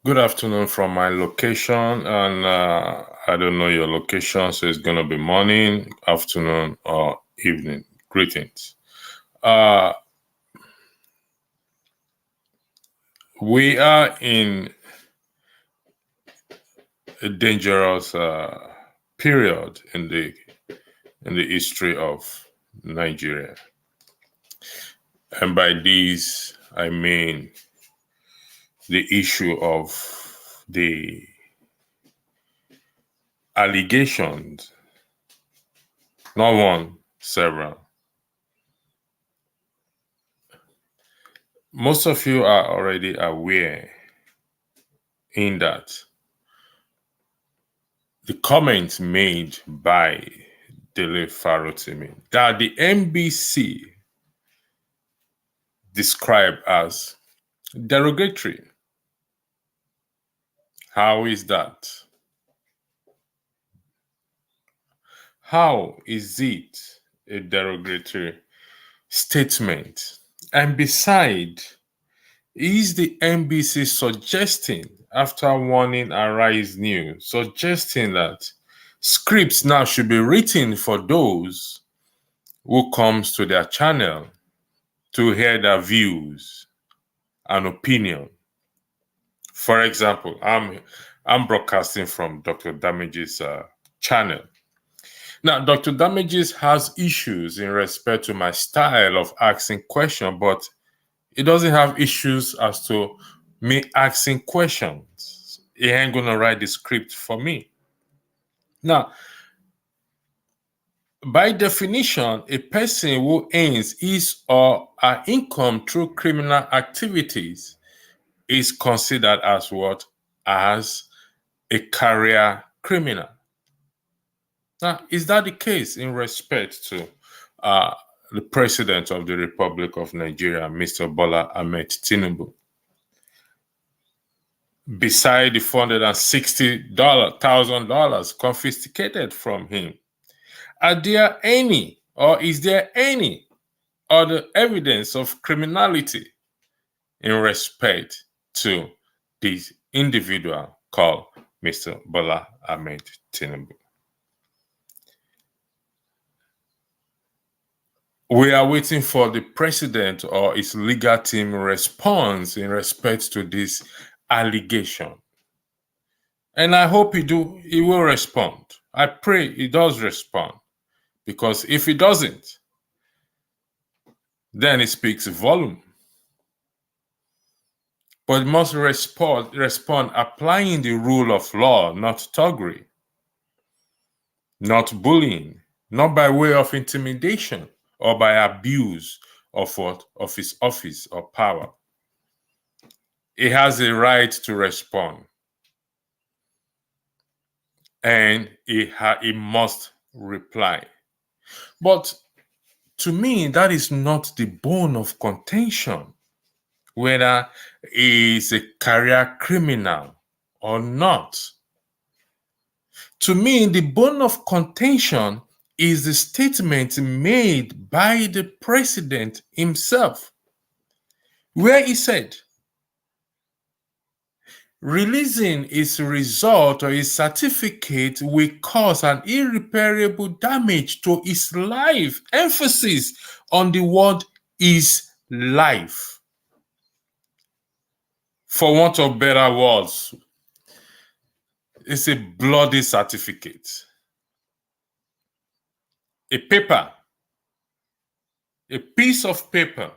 Good afternoon from my location, and I don't know your location, so it's going to be morning, afternoon, or evening. Greetings. We are in a dangerous period in the history of Nigeria, and by this I mean the issue of the allegations, not one, several. Most of you are already aware in that the comments made by Dele Farotimi that the NBC described as derogatory. How is that? How is it a derogatory statement? And beside, is the NBC suggesting, after warning Arise News, suggesting that scripts now should be written for those who comes to their channel to hear their views and opinion? For example, I'm broadcasting from Dr. Damage's channel. Now, Dr. Damages has issues in respect to my style of asking questions, but he doesn't have issues as to me asking questions. He ain't gonna write the script for me. Now, by definition, a person who earns his or her income through criminal activities is considered as what? As a career criminal. Now, is that the case in respect to the President of the Republic of Nigeria, Mr. Bola Ahmed Tinubu? Beside the $460,000 confiscated from him, are there any, or is there any other evidence of criminality in respect to this individual called Mr. Bola Ahmed Tinubu? We are waiting for the president or his legal team response in respect to this allegation. And I hope he will respond. I pray he does respond. Because if he doesn't, then it speaks volume. But he must respond applying the rule of law, not thuggery, not bullying, not by way of intimidation or by abuse of his office or power. He has a right to respond, and he must reply. But to me, that is not the bone of contention, whether he is a career criminal or not. To me, the bone of contention is the statement made by the president himself, where he said, releasing his result or his certificate will cause an irreparable damage to his life. Emphasis on the word his life. For want of better words, it's a bloody certificate. A paper, a piece of paper.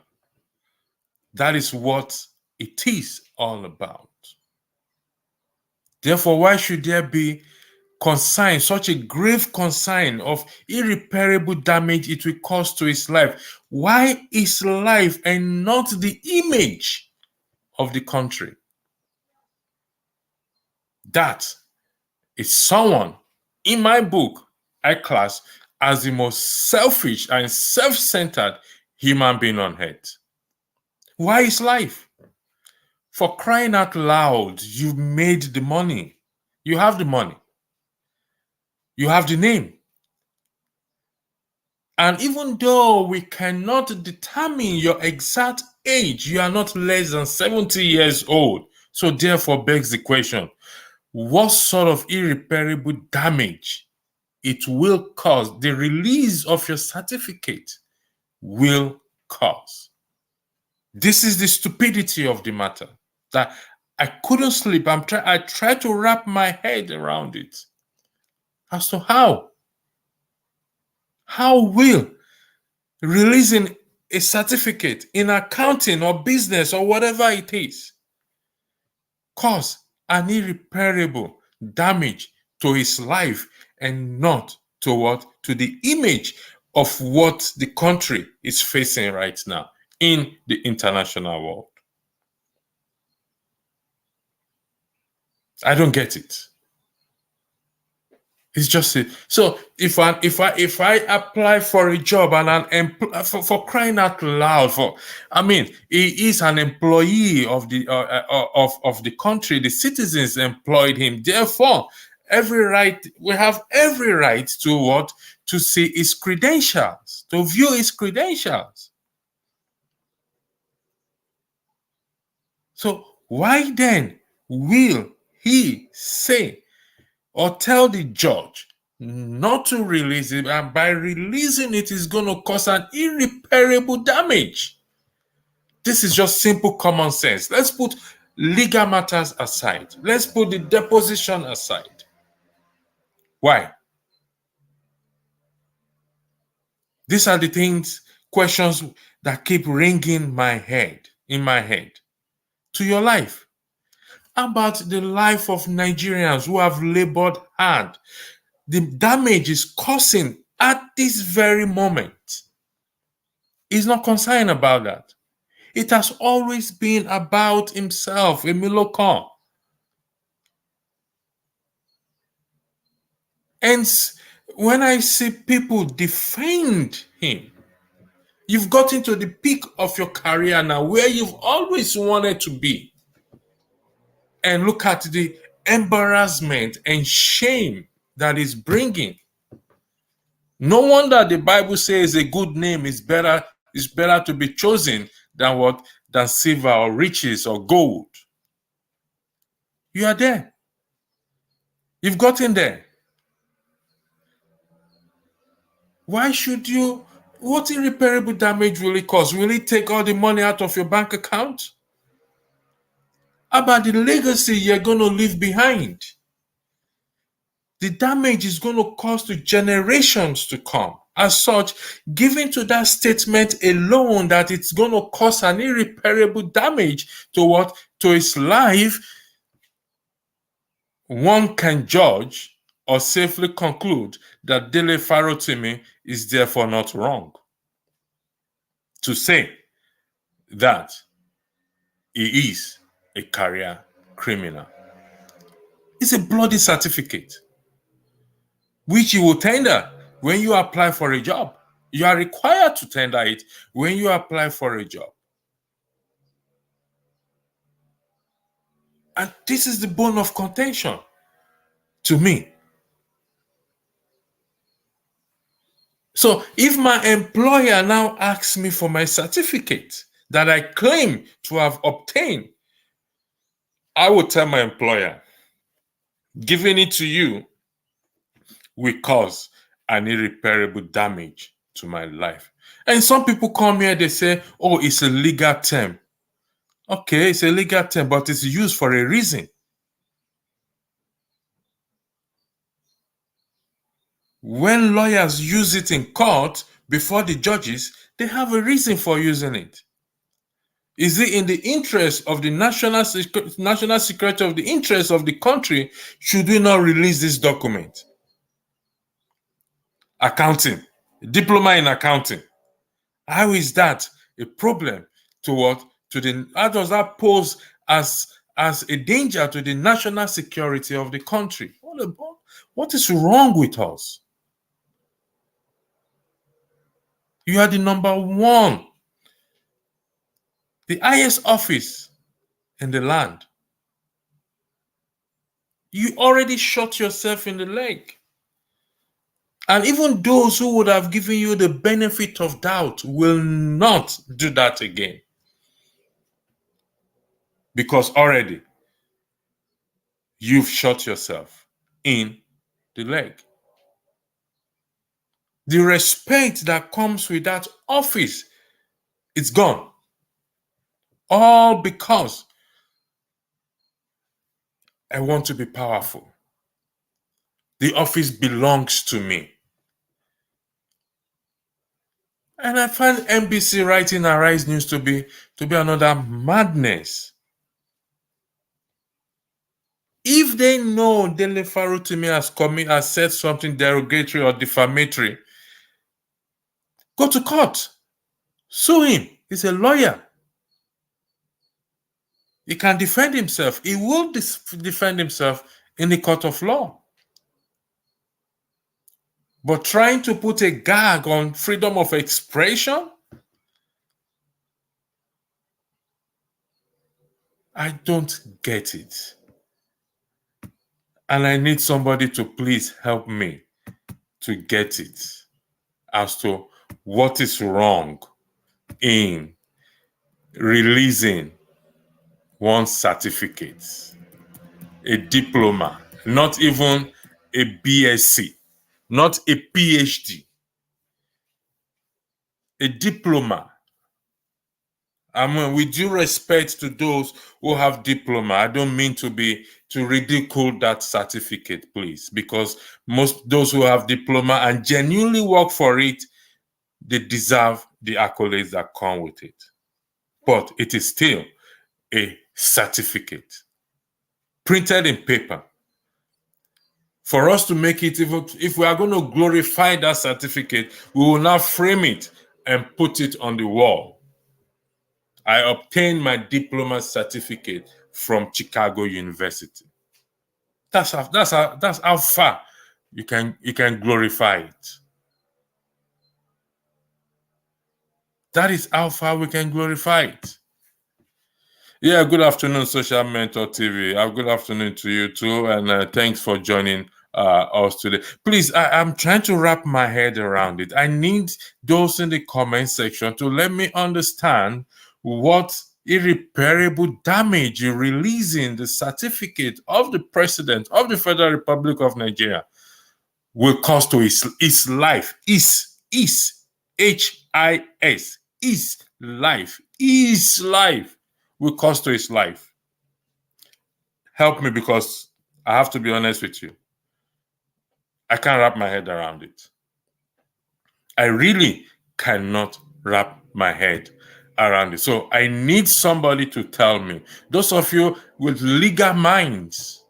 That is what it is all about. Therefore, why should there be concern, such a grave concern of irreparable damage it will cause to his life? Why his life and not the image of the country? That is someone in my book I class as the most selfish and self-centered human being on earth. Why his life? For crying out loud, you made the money. You have the money. You have the name. And even though we cannot determine your exact age, you are not less than 70 years old. So therefore begs the question, what sort of irreparable damage it will cause, the release of your certificate will cause? This is the stupidity of the matter, that I couldn't sleep. I tried to wrap my head around it as to how will releasing a certificate in accounting or business or whatever it is cause an irreparable damage to his life and not to what? To the image of what the country is facing right now in the international world. I don't get it. It's just it. So if I apply for a job and for crying out loud, he is an employee of the country. The citizens employed him. Therefore, we have every right to what? To see his credentials, to view his credentials. So why then will he say or tell the judge not to release it, and by releasing it is going to cause an irreparable damage? This is just simple common sense. Let's put legal matters aside. Let's put the deposition aside. Why? These are the questions that keep ringing in my head, to your life, about the life of Nigerians who have labored hard. The damage is causing at this very moment. He's not concerned about that. It has always been about himself, Emilokon. And when I see people defend him, you've gotten to the peak of your career now, where you've always wanted to be. And look at the embarrassment and shame that is bringing. No wonder the Bible says a good name is better to be chosen than what? Than silver or riches or gold. You are there. You've gotten there. Why should you? What irreparable damage will it cause? Will it take all the money out of your bank account? How about the legacy you're going to leave behind? The damage is going to cause to generations to come. As such, given to that statement alone that it's going to cause an irreparable damage to what? To his life, one can judge or safely conclude that Dele Farotimi is therefore not wrong to say that he is a career criminal. It's a bloody certificate, which you will tender when you apply for a job. You are required to tender it when you apply for a job. And this is the bone of contention to me. So if my employer now asks me for my certificate that I claim to have obtained, I will tell my employer, giving it to you will cause an irreparable damage to my life. And some people come here, they say, oh, it's a legal term. Okay, it's a legal term, but it's used for a reason. When lawyers use it in court before the judges, they have a reason for using it. Is it in the interest of the national security, of the interest of the country? Should we not release this document? Accounting, diploma in accounting. How is that a problem to what? How does that pose as a danger to the national security of the country? What is wrong with us? You are the number one, the highest office in the land. You already shot yourself in the leg. And even those who would have given you the benefit of doubt will not do that again. Because already you've shot yourself in the leg. The respect that comes with that office, it's gone. All because I want to be powerful. The office belongs to me. And I find NBC writing Arise News to be another madness. If they know Dele Farotimi has said something derogatory or defamatory, go to court. Sue him. He's a lawyer. He can defend himself. He will defend himself in the court of law. But trying to put a gag on freedom of expression, I don't get it. And I need somebody to please help me to get it as to what is wrong in releasing one certificate, a diploma, not even a BSc, not a PhD, a diploma. I mean, with due respect to those who have diploma, I don't mean to ridicule that certificate, please, because most those who have diploma and genuinely work for it, they deserve the accolades that come with it. But it is still a certificate printed in paper. For us to make it, if we are going to glorify that certificate, we will now frame it and put it on the wall. I obtained my diploma certificate from Chicago University. That's how far you can glorify it. That is how far we can glorify it. Yeah, good afternoon, Social Mentor TV. Good afternoon to you too, and thanks for joining us today. Please, I'm trying to wrap my head around it. I need those in the comment section to let me understand what irreparable damage releasing the certificate of the President of the Federal Republic of Nigeria will cause to his life. His life will cost to his life. Help me, because I have to be honest with you. I can't wrap my head around it. I really cannot wrap my head around it. So I need somebody to tell me. Those of you with legal minds,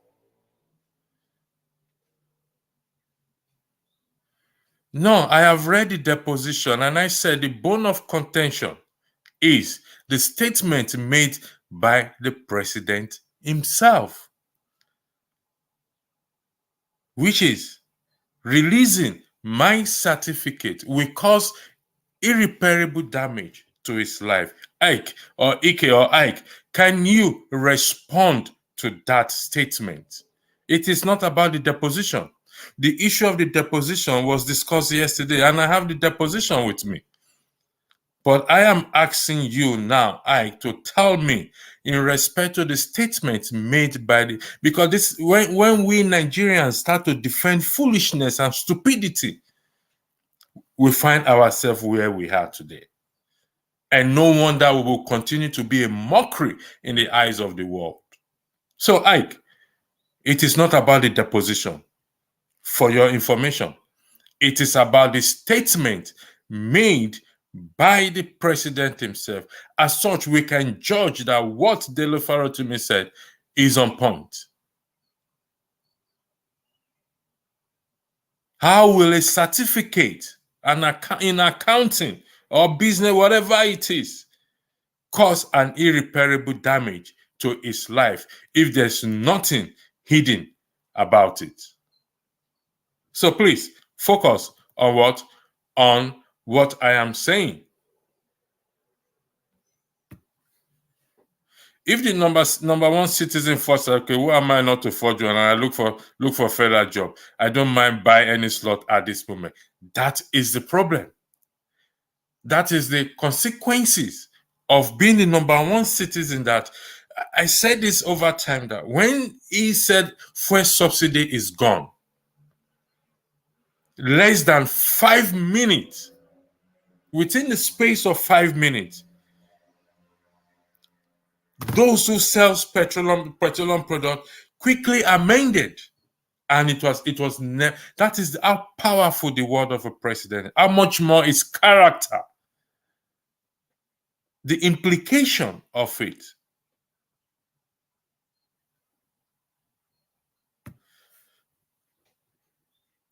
no, I have read the deposition and I said the bone of contention is the statement made by the president himself, which is releasing my certificate will cause irreparable damage to his life. Ike, can you respond to that statement? It is not about the deposition. The issue of the deposition was discussed yesterday, and I have the deposition with me. But I am asking you now, Ike, to tell me in respect to the statement made by because this when we Nigerians start to defend foolishness and stupidity, we find ourselves where we are today. And no wonder we will continue to be a mockery in the eyes of the world. So, Ike, it is not about the deposition. For your information, it is about the statement made by the president himself. As such, we can judge that what Dele Farotimi said is on point. How will a certificate in accounting or business, whatever it is, cause an irreparable damage to his life if there's nothing hidden about it? So please focus on what I am saying. If the number one citizen first, okay, who am I not to forge on? And I look for federal job. I don't mind buy any slot at this moment. That is the problem. That is the consequences of being the number one citizen, that I said this over time that when he said fuel subsidy is gone, less than 5 minutes, within the space of 5 minutes, those who sell petroleum product quickly amended. And that is how powerful the word of a president, how much more is character, the implication of it.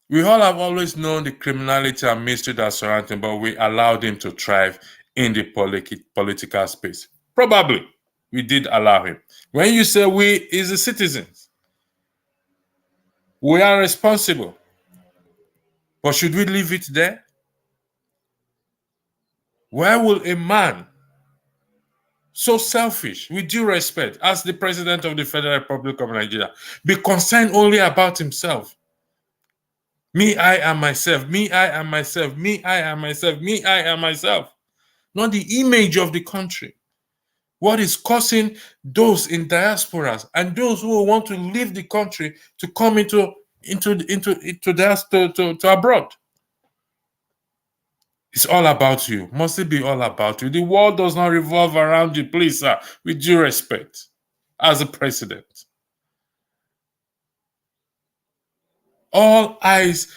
We all have always known the criminality and mystery that surround him, but we allowed him to thrive in the political space. Probably we did allow him. When you say we, is the citizens. We are responsible. But should we leave it there? Why will a man so selfish, with due respect, as the President of the Federal Republic of Nigeria, be concerned only about himself? Me, I, and myself. Me, I, and myself. Me, I, and myself. Me, I, and myself. Not the image of the country. What is causing those in diasporas and those who want to leave the country to come into abroad? It's all about you. Must it be all about you? The world does not revolve around you, please, sir, with due respect, as a president. All eyes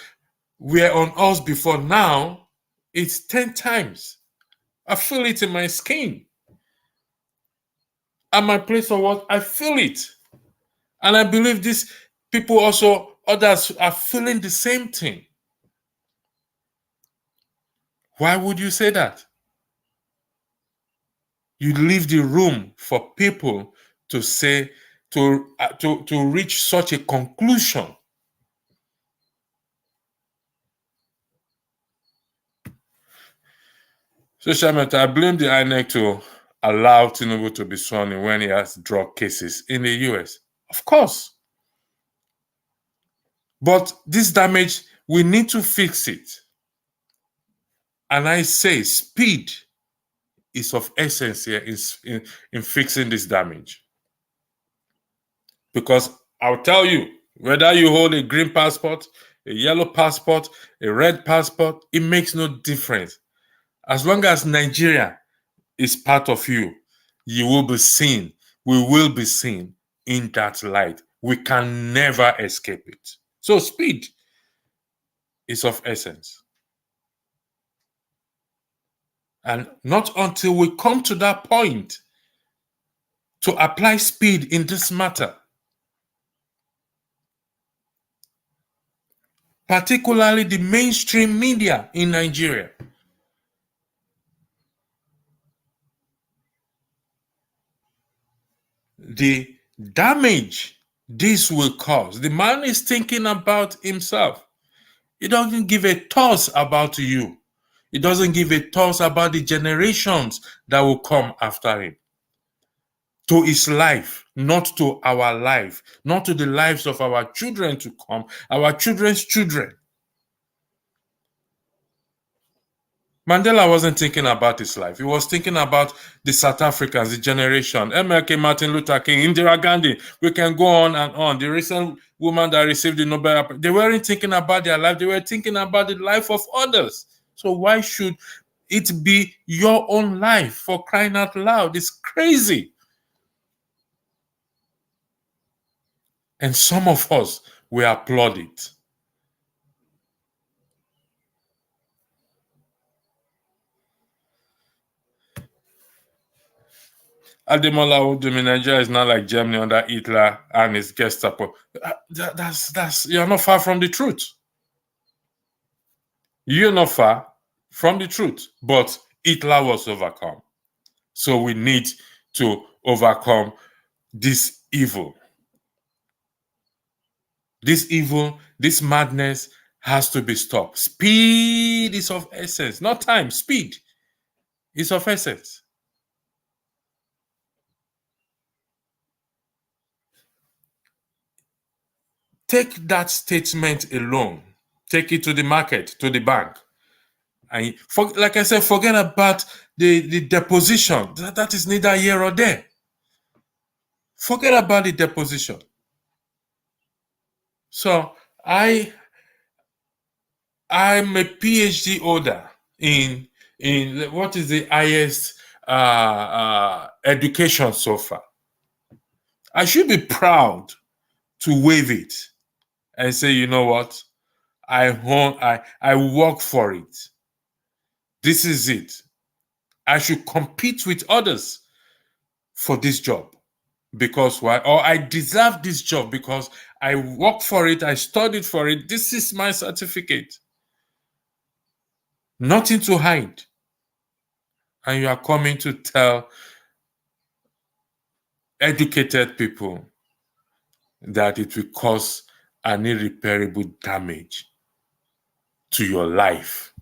were on us before. Now, it's 10 times. I feel it in my skin. At my place of work, I feel it. And I believe these people also, others are feeling the same thing. Why would you say that? You leave the room for people to say, to reach such a conclusion. Social media, I blame the INEC to allow Tinubu to be sworn in when he has drug cases in the US. Of course. But this damage, we need to fix it. And I say speed is of essence here in fixing this damage. Because I'll tell you, whether you hold a green passport, a yellow passport, a red passport, it makes no difference. As long as Nigeria is part of you, you will be seen. We will be seen in that light. We can never escape it. So speed is of essence. And not until we come to that point to apply speed in this matter, particularly the mainstream media in Nigeria, the damage this will cause. The man is thinking about himself. He doesn't give a toss about you. He doesn't give a toss about the generations that will come after him. To his life, not to our life, not to the lives of our children to come, our children's children. Mandela wasn't thinking about his life. He was thinking about the South Africans, the generation, MLK, Martin Luther King, Indira Gandhi. We can go on and on. The recent woman that received the Nobel, they weren't thinking about their life. They were thinking about the life of others. So why should it be your own life, for crying out loud? It's crazy. And some of us, we applaud it. Ademola Odumi, Nigeria is not like Germany under Hitler and his Gestapo. You're not far from the truth. You're not far from the truth. But Hitler was overcome. So we need to overcome this evil. This evil, this madness has to be stopped. Speed is of essence, not time. Speed is of essence. Take that statement alone. Take it to the market, to the bank. And like I said, forget about the deposition. That is neither here or there. Forget about the deposition. So I'm a PhD holder in what is the highest education so far. I should be proud to wave it and say, you know what? I work for it. This is it. I should compete with others for this job. Because why? Or I deserve this job because I work for it, I studied for it. This is my certificate. Nothing to hide. And you are coming to tell educated people that it will cause an irreparable damage to your life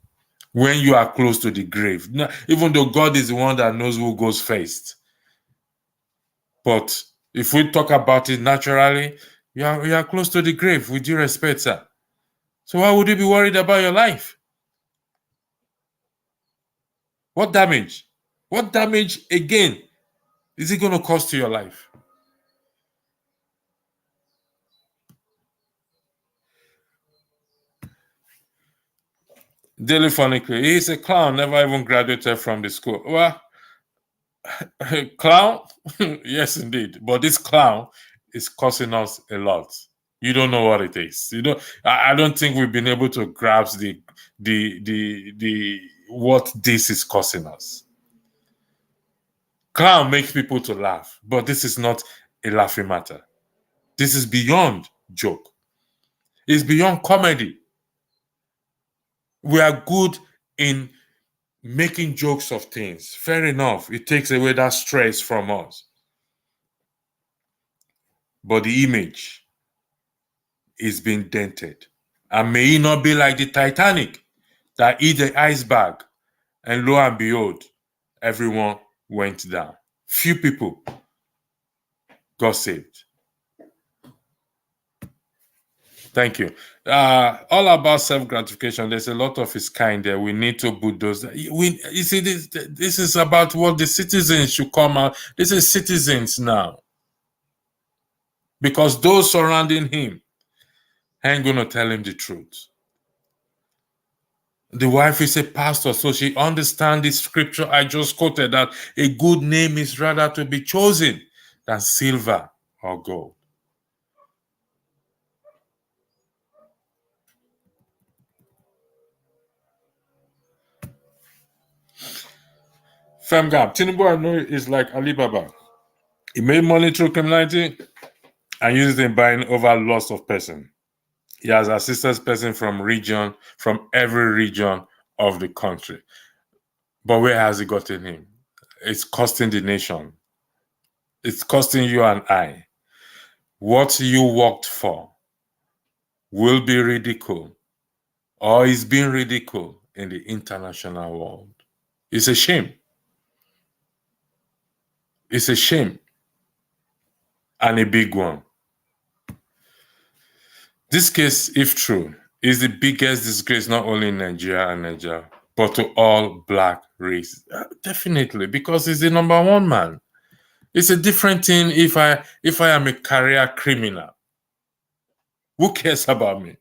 when you are close to the grave. Now, even though God is the one that knows who goes first. But if we talk about it naturally, you are close to the grave, with due respect, sir. So why would you be worried about your life? What damage? What damage again is it going to cause to your life? Dele Funny, he's a clown, never even graduated from the school. Well, clown? Yes, indeed. But this clown is costing us a lot. You don't know what it is. You know, I don't think we've been able to grasp the what this is costing us. Clown makes people to laugh, but this is not a laughing matter. This is beyond joke. It's beyond comedy. We are good in making jokes of things. Fair enough. It takes away that stress from us. But the image is being dented. And may it not be like the Titanic that hit the iceberg, and lo and behold, everyone went down. Few people got saved. Thank you. All about self-gratification. There's a lot of its kind there. We need to put those. You see, this is about what the citizens should come out. This is citizens now. Because those surrounding him ain't going to tell him the truth. The wife is a pastor, so she understands the scripture I just quoted, that a good name is rather to be chosen than silver or gold. Femgap, Tinubu, I know, is like Alibaba. He made money through criminality and used it in buying over lots of person. He has assisted person from every region of the country. But where has it gotten him? It's costing the nation. It's costing you and I. What you worked for will be ridiculed or is being ridiculed in the international world. It's a shame. It's a shame. And a big one. This case, if true, is the biggest disgrace not only in Nigeria, but to all black race. Definitely, because he's the number one man. It's a different thing if I am a career criminal. Who cares about me?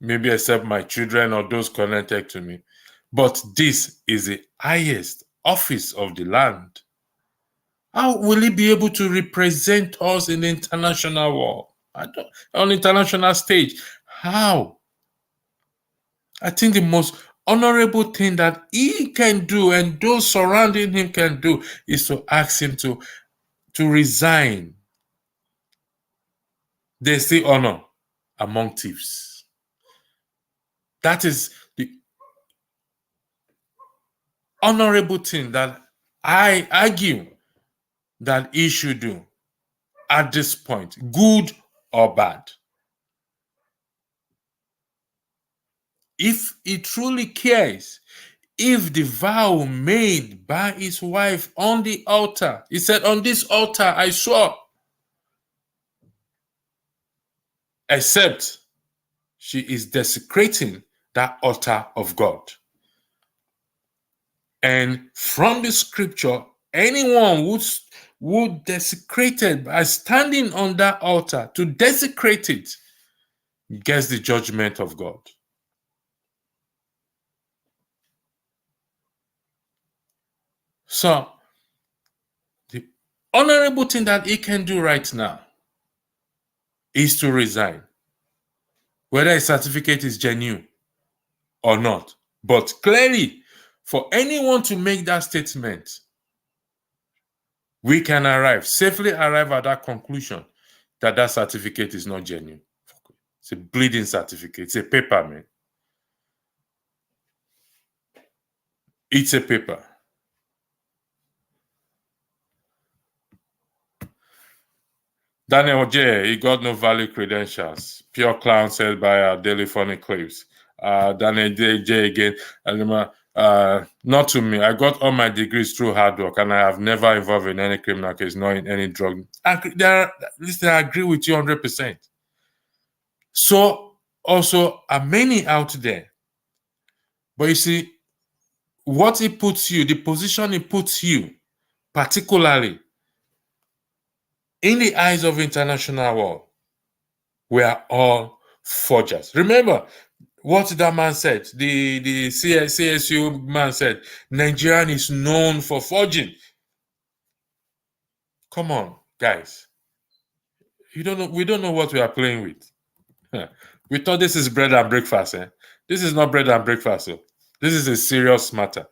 Maybe except my children or those connected to me. But this is the highest office of the land. How will he be able to represent us in the international world? On international stage? How? I think the most honorable thing that he can do and those surrounding him can do is to ask him to resign. There's still honor among thieves. That is the honorable thing that I argue that he should do at this point, good or bad. If he truly cares, if the vow made by his wife on the altar, he said, on this altar I swore, except she is desecrating that altar of God. And from the scripture, anyone who desecrated by standing on that altar to desecrate it gets the judgment of God. So, the honorable thing that he can do right now is to resign, whether his certificate is genuine or not. But clearly, for anyone to make that statement, we can safely arrive at that conclusion that that certificate is not genuine. It's a bleeding certificate. It's a paper, man. It's a paper. Daniel J, he got no valid credentials. Pure clown said by Dele funny clips. Daniel J again. Not to me. I got all my degrees through hard work, and I have never involved in any criminal case, nor in any drug. Listen, I agree with you 100%. So also are many out there. But you see, what it puts you, the position it puts you, particularly in the eyes of international world, we are all forgers. Remember what that man said, the CSU man said, Nigerian is known for forging. Come on, guys. We don't know what we are playing with. We thought this is bread and breakfast. This is not bread and breakfast. This is a serious matter.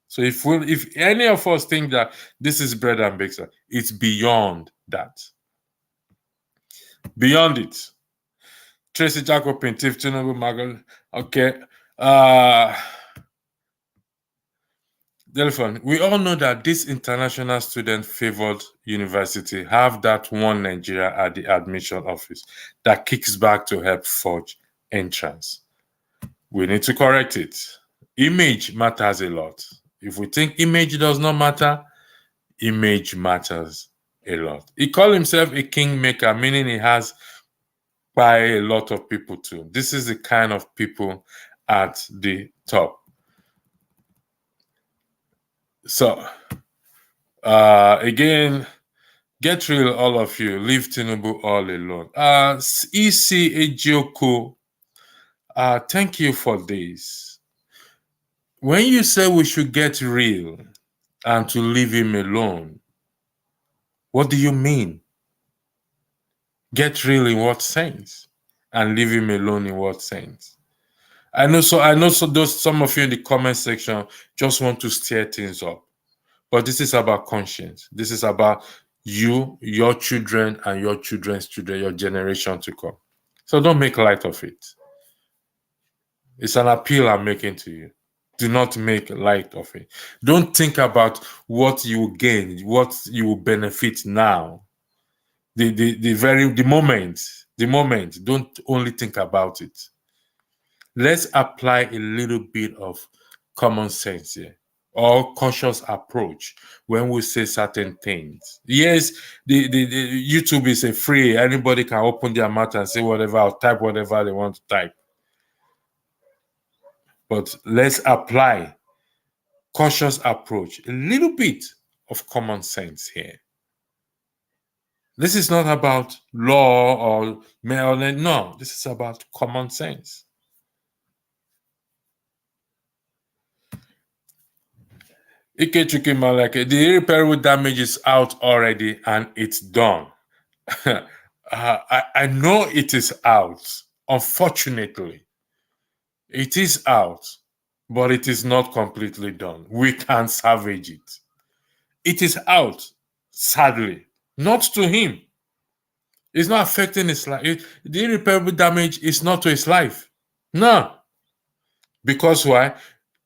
So if any of us think that this is bread and breakfast, it's beyond that. Beyond it. Tracy Jacobin, Tiff Tinubu, Magal. Okay. Telephone. We all know that this international student favored university have that one Nigeria at the admission office that kicks back to help forge entrance. We need to correct it. Image matters a lot. If we think image does not matter, image matters a lot. He called himself a kingmaker, meaning he has by a lot of people too. This is the kind of people at the top. So, again, get real, all of you. Leave Tinubu all alone. EC Ejioku, thank you for this. When you say we should get real and to leave him alone, what do you mean? Get real in what sense? And leave him alone in what sense? I know some of you in the comment section just want to stir things up. But this is about conscience. This is about you, your children, and your children's children, your generation to come. So don't make light of it. It's an appeal I'm making to you. Do not make light of it. Don't think about what you will gain, what you will benefit now. The moment. Don't only think about it. Let's apply a little bit of common sense here, or cautious approach when we say certain things. Yes, the YouTube is a free. Anybody can open their mouth and say whatever or type whatever they want to type. But let's apply cautious approach, a little bit of common sense here. This is not about law or no. This is about common sense. Ikechuki Malake, the irreparable damage is out already and it's done. I know it is out. Unfortunately, it is out, but it is not completely done. We can't salvage it. It is out, sadly, not to him. It's not affecting his life. The irreparable damage is not to his life. No. Because why?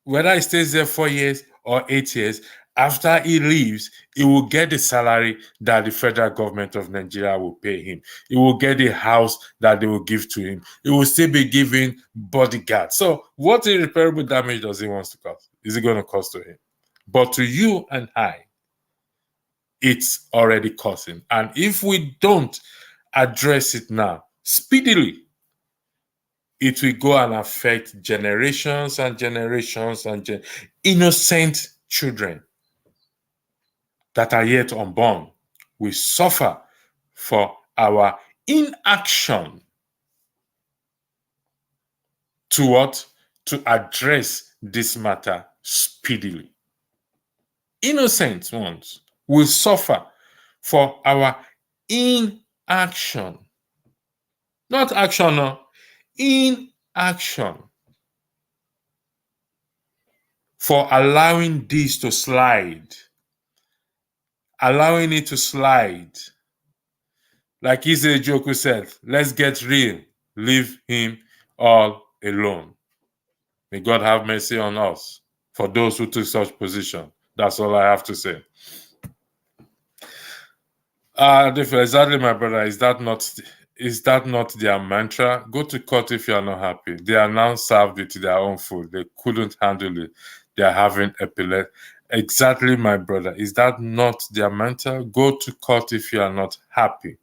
Whether he stays there 4 years or 8 years, after he leaves, he will get the salary that the federal government of Nigeria will pay him. He will get the house that they will give to him. He will still be given bodyguards. So what irreparable damage does he want to cause? Is it going to cost to him? But to you and I, it's already causing. And if we don't address it now, speedily, it will go and affect generations and generations and innocent children that are yet unborn. we suffer for our inaction to what? To address this matter speedily. Innocent ones will suffer for our inaction. Not action, no. Inaction. For allowing this to slide. Allowing it to slide. Like Eze Joku said, let's get real. Leave him all alone. May God have mercy on us for those who took such position. That's all I have to say. Exactly, my brother. Is that not their mantra? Go to court if you are not happy. They are now served with their own food. They couldn't handle it. They are having epilepsy. Exactly, my brother. Is that not their mantra? Go to court if you are not happy.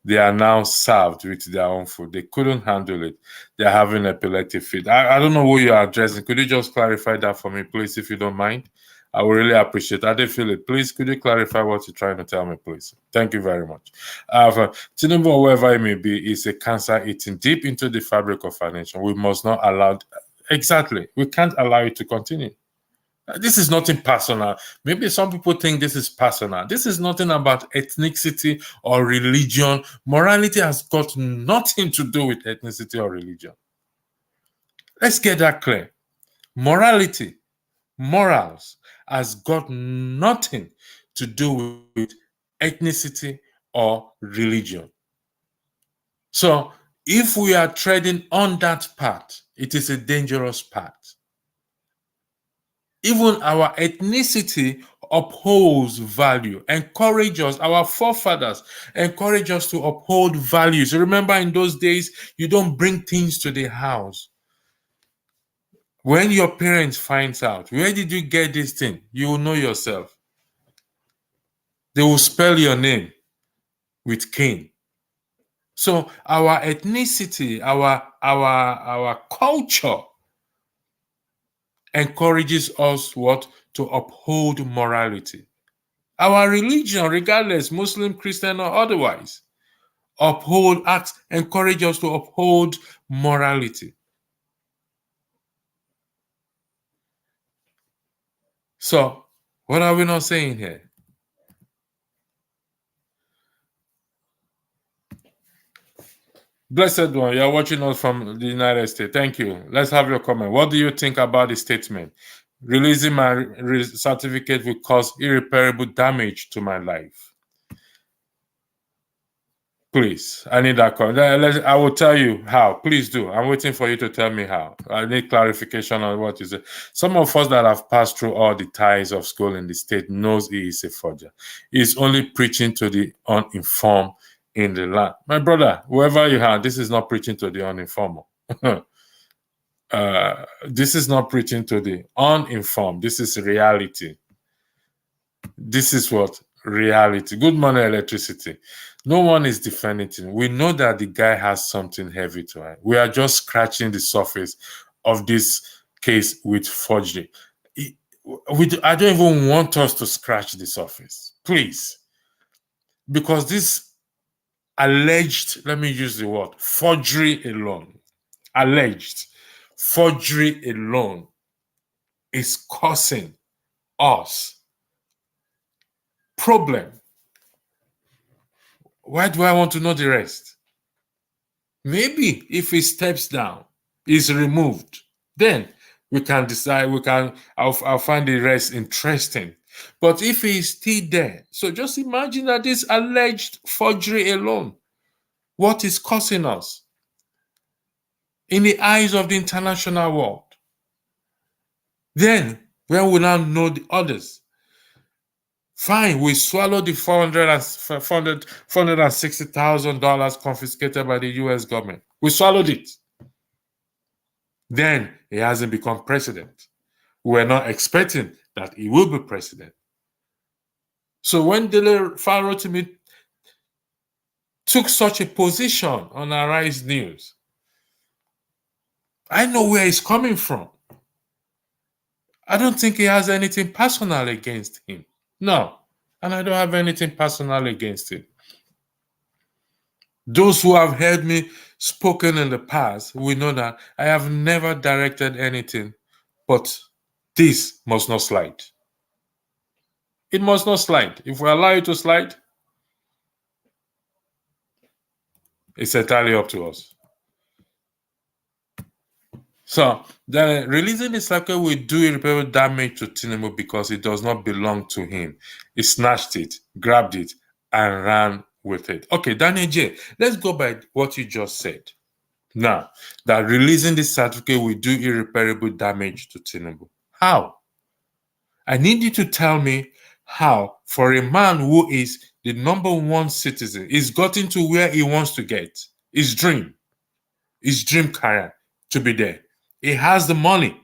They are now served with their own food. They couldn't handle it. They are having epileptic fit. I don't know who you are addressing. Could you just clarify that for me, please, if you don't mind? I would really appreciate it. I did feel it. Please, could you clarify what you're trying to tell me, please? Thank you very much. Tinubu, or whoever it may be, is a cancer eating deep into the fabric of our nation. We must not allow... Exactly. We can't allow it to continue. This is nothing personal. Maybe some people think this is personal. This is nothing about ethnicity or religion. Morality has got nothing to do with ethnicity or religion. Let's get that clear. Morality, morals, has got nothing to do with ethnicity or religion. So if we are treading on that path, it is a dangerous path. Even our ethnicity upholds value, encourage us, our forefathers encourage us to uphold values. Remember, in those days, you don't bring things to the house. When your parents finds out, where did you get this thing? You will know yourself. They will spell your name with Cain. So our ethnicity, our culture encourages us what? To uphold morality. Our religion, regardless, Muslim, Christian, or otherwise, encourage us to uphold morality. So, what are we not saying here? Blessed one, you're watching us from the United States. Thank you. Let's have your comment. What do you think about the statement? Releasing my certificate will cause irreparable damage to my life. Please, I need that comment. I will tell you how. Please do. I'm waiting for you to tell me how. I need clarification on what you say. Some of us that have passed through all the ties of school in the state knows he is a forger. He's only preaching to the uninformed in the land. My brother, whoever you are, this is not preaching to the uninformed. This is not preaching to the uninformed. This is reality. This is what? Reality. Good morning, electricity. No one is defending him. We know that the guy has something heavy to him. We are just scratching the surface of this case with forgery. I don't even want us to scratch the surface. Please. Because this alleged, let me use the word, forgery alone, alleged forgery alone is causing us problem. Why do I want to know the rest? Maybe if he steps down, is removed, then we can decide. I'll find the rest interesting. But if he is still there, so just imagine that this alleged forgery alone, what is causing us in the eyes of the international world. Then, when we now know the others, fine, we swallow the $460,000 confiscated by the US government. We swallowed it. Then he hasn't become president. We're not expecting that he will be president. So when Dele Farotimi took such a position on Arise News, I know where he's coming from. I don't think he has anything personal against him. No. And I don't have anything personal against it. Those who have heard me spoken in the past will know that I have never directed anything, but this must not slide. It must not slide. If we allow it to slide, it's entirely up to us. So, then releasing the circle will do irreparable damage to Tinubu because it does not belong to him. He snatched it, grabbed it, and ran with it. Okay, Daniel J, let's go by what you just said. Now, that releasing this certificate will do irreparable damage to Tinubu. How? I need you to tell me how, for a man who is the number one citizen, is gotten to where he wants to get, his dream career to be there. He has the money.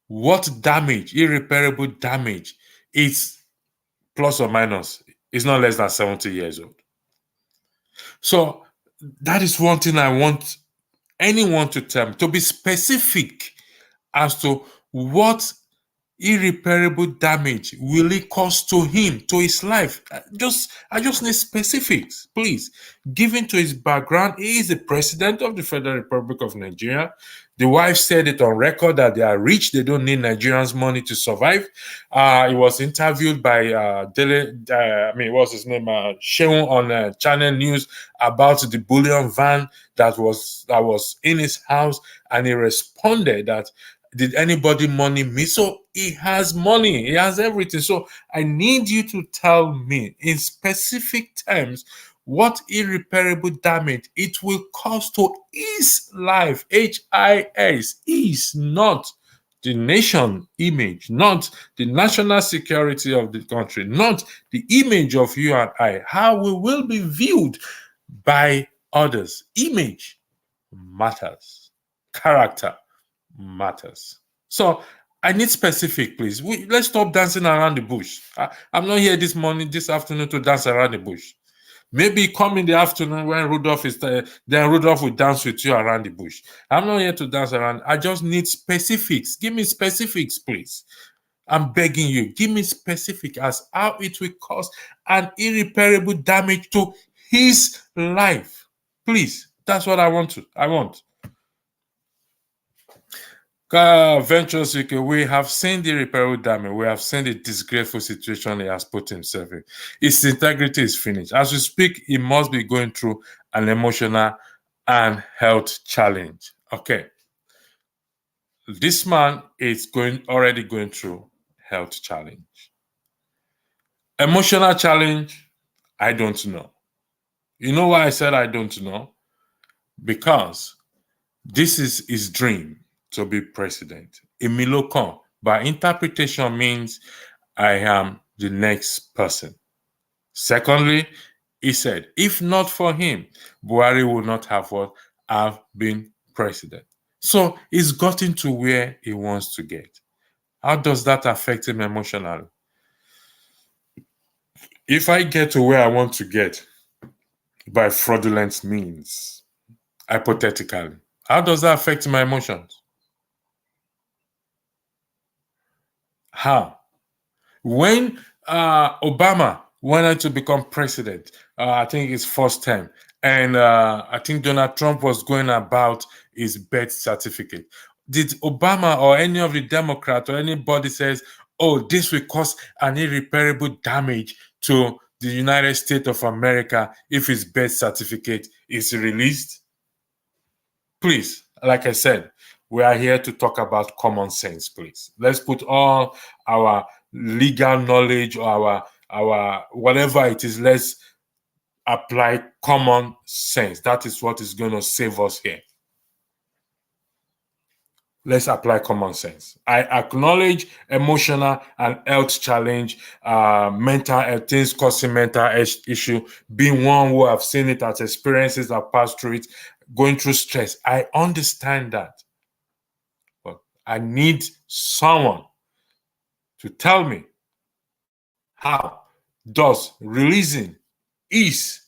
What damage, irreparable damage, is plus or minus, is not less than 70 years old. So that is one thing I want anyone to tell me, to be specific as to what irreparable damage will it cause to him, to his life. I just need specifics, please. Given to his background, he is the president of the Federal Republic of Nigeria. The wife said it on record that they are rich, they don't need Nigerians' money to survive. He was interviewed by Dele, what's his name, Sheun on Channel News about the bullion van that was in his house, and he responded that, did anybody money me? So he has money, he has everything. So I need you to tell me in specific terms what irreparable damage it will cause to his life. HIS is not the nation image, not the national security of the country, not the image of you and I, how we will be viewed by others. Image matters. Character matters. So I need specific, please. Let's stop dancing around the bush. I'm not here this afternoon to dance around the bush. Maybe come in the afternoon when Rudolph is there, then Rudolph will dance with you around the bush. I'm not here to dance around. I just need specifics. Give me specifics, please. I'm begging you. Give me specific as how it will cause an irreparable damage to his life. Please. That's what I want. Ventures UK, we have seen the irreparable damage. We have seen the disgraceful situation he has put himself in. His integrity is finished. As we speak, he must be going through an emotional and health challenge. Okay. This man is already going through health challenge. Emotional challenge, I don't know. You know why I said I don't know? Because this is his dream, to be president. Emilokan, by interpretation, means I am the next person. Secondly, he said, if not for him, Buhari would not have been president. So he's gotten to where he wants to get. How does that affect him emotionally? If I get to where I want to get by fraudulent means, hypothetically, how does that affect my emotions? How? When Obama wanted to become president, I think his first term, and I think Donald Trump was going about his birth certificate. Did Obama or any of the Democrats or anybody says, oh, this will cause an irreparable damage to the United States of America if his birth certificate is released? Please, like I said, we are here to talk about common sense, please. Let's put all our legal knowledge or our whatever it is, let's apply common sense. That is what is going to save us here. Let's apply common sense. I acknowledge emotional and health challenge, mental health, things causing mental issue, being one who have seen it as experiences that pass through it, going through stress. I understand that. But I need someone to tell me how does releasing his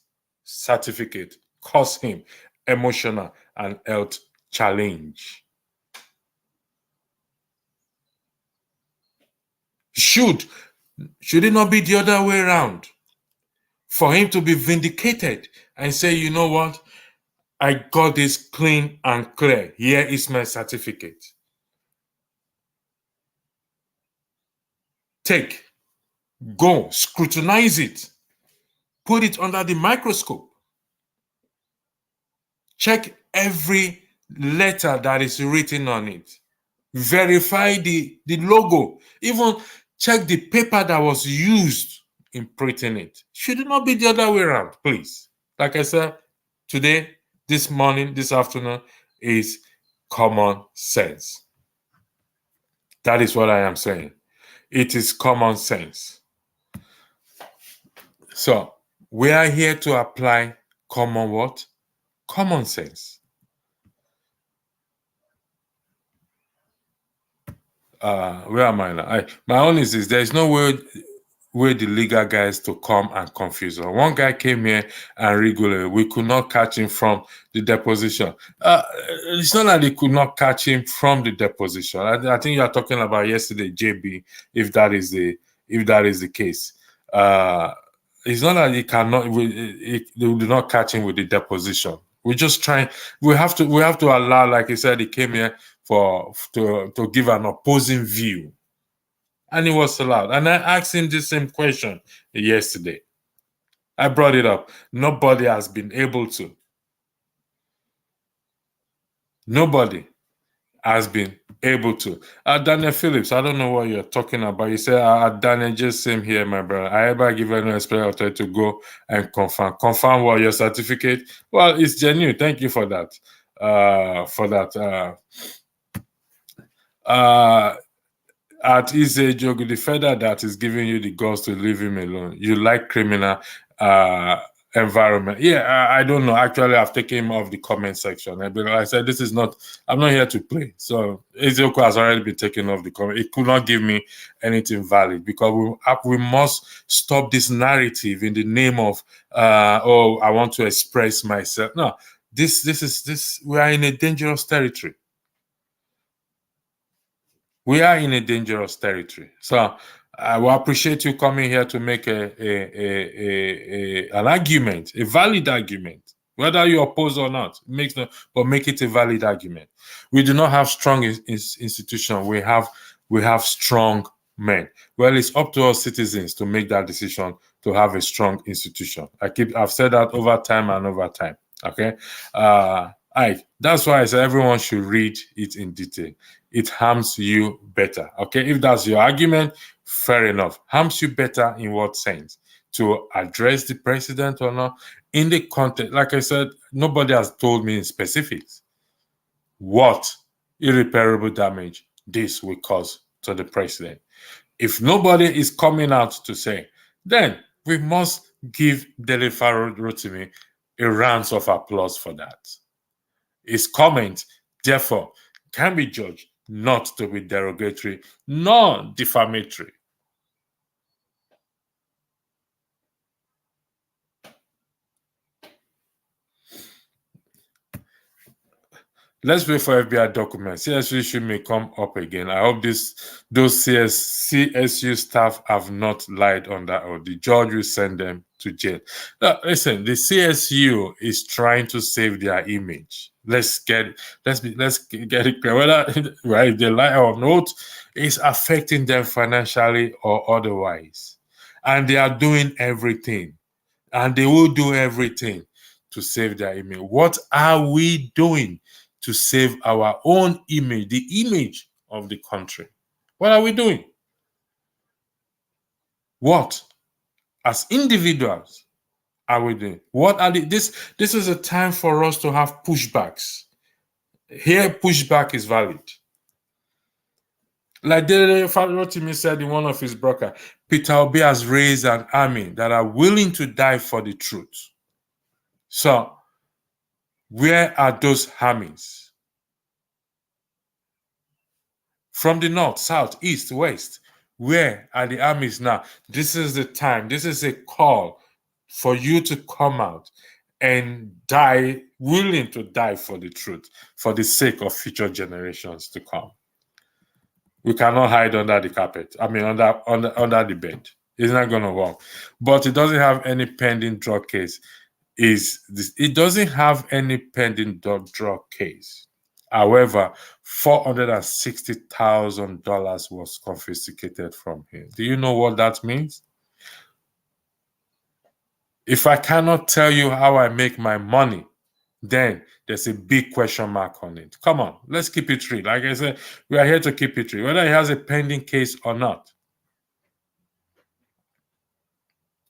certificate cause him emotional and health challenge. Should Should it not be the other way around? For him to be vindicated and say, you know what? I got this clean and clear. Here is my certificate. Take, go, scrutinize it, put it under the microscope. Check every letter that is written on it. Verify the logo. Even check the paper that was used in printing it. Should it not be the other way around, please? Like I said, today, this morning, this afternoon is common sense. That is what I am saying. It is common sense. So we are here to apply common what? Common sense. Where am I now? My own is this. There is no way the legal guys to come and confuse us. One guy came here and regularly, we could not catch him from the deposition. It's not that they could not catch him from the deposition. I think you are talking about yesterday, JB, if that is the case. It's not that they do not catch him with the deposition. We're just trying. We have to allow, like I said, he came here to give an opposing view, and he was allowed. And I asked him the same question yesterday. I brought it up. Nobody has been able to. Nobody has been able to. Daniel Phillips, I don't know what you're talking about. You say, Daniel, just same here, my brother. I ever give any expert to go and confirm. Confirm what your certificate? Well, it's genuine. Thank you for that. At his age, the federal that is giving you the guts to leave him alone. You like criminal environment. Yeah, I don't know. Actually, I've taken him off the comment section. I said, I'm not here to play. So Ezeoku has already been taken off the comment. It could not give me anything valid because we must stop this narrative in the name of, I want to express myself. No, we are in a dangerous territory. We are in a dangerous territory. So I will appreciate you coming here to make an argument, a valid argument. Whether you oppose or not, but make it a valid argument. We do not have strong institutions. We have strong men. Well, it's up to us citizens to make that decision to have a strong institution. I've said that over time and over time. Okay. That's why I said everyone should read it in detail. It harms you better. Okay, if that's your argument, fair enough. Harms you better in what sense? To address the president or not? In the context, like I said, nobody has told me in specifics what irreparable damage this will cause to the president. If nobody is coming out to say, then we must give Dele Farotimi a round of applause for that. His comment, therefore, can be judged not to be derogatory nor defamatory. Let's wait for FBI documents. CSU should may come up again. I hope those CSU staff have not lied on that, or the judge will send them to jail. Now, listen, the CSU is trying to save their image. Let's get it clear. Whether right, they lie or not, it's affecting them financially or otherwise. And they are doing everything. And they will do everything to save their image. What are we doing to save our own image, the image of the country? What are we doing? What, as individuals, are we doing? What are this is a time for us to have pushbacks. Here, pushback is valid. Like Dele Farotimi said in one of his brokers, Peter Obi has raised an army that are willing to die for the truth. So, where are those armies? From the north, south, east, west, where are the armies now? This is the time. This is a call for you to come out and die, willing to die for the truth, for the sake of future generations to come. We cannot hide under the carpet. I mean, under the bed. It's not going to work. But it doesn't have any pending drug case. It doesn't have any pending drug case. However, $460,000 was confiscated from him. Do you know what that means? If I cannot tell you how I make my money, then there's a big question mark on it. Come on, let's keep it real. Like I said, we are here to keep it real, whether he has a pending case or not.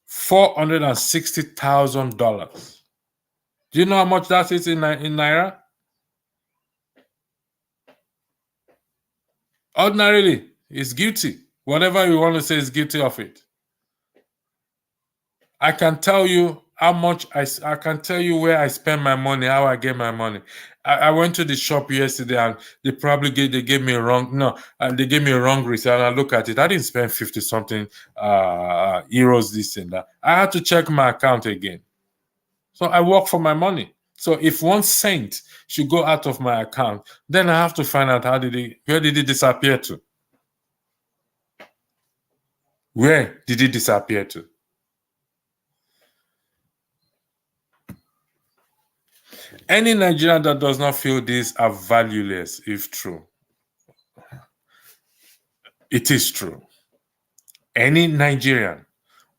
$460,000. Do you know how much that is in Naira? Ordinarily, he's guilty. Whatever you want to say is guilty of it. I can tell you how much I can tell you where I spend my money, how I get my money. I went to the shop yesterday and they gave me a wrong they gave me a wrong receipt and I look at it. I didn't spend 50 something euros, this and that. I had to check my account again. So I work for my money. So if 1 cent should go out of my account, then I have to find out where did it disappear to? Where did it disappear to? Any Nigerian that does not feel these are valueless, if true. It is true. Any Nigerian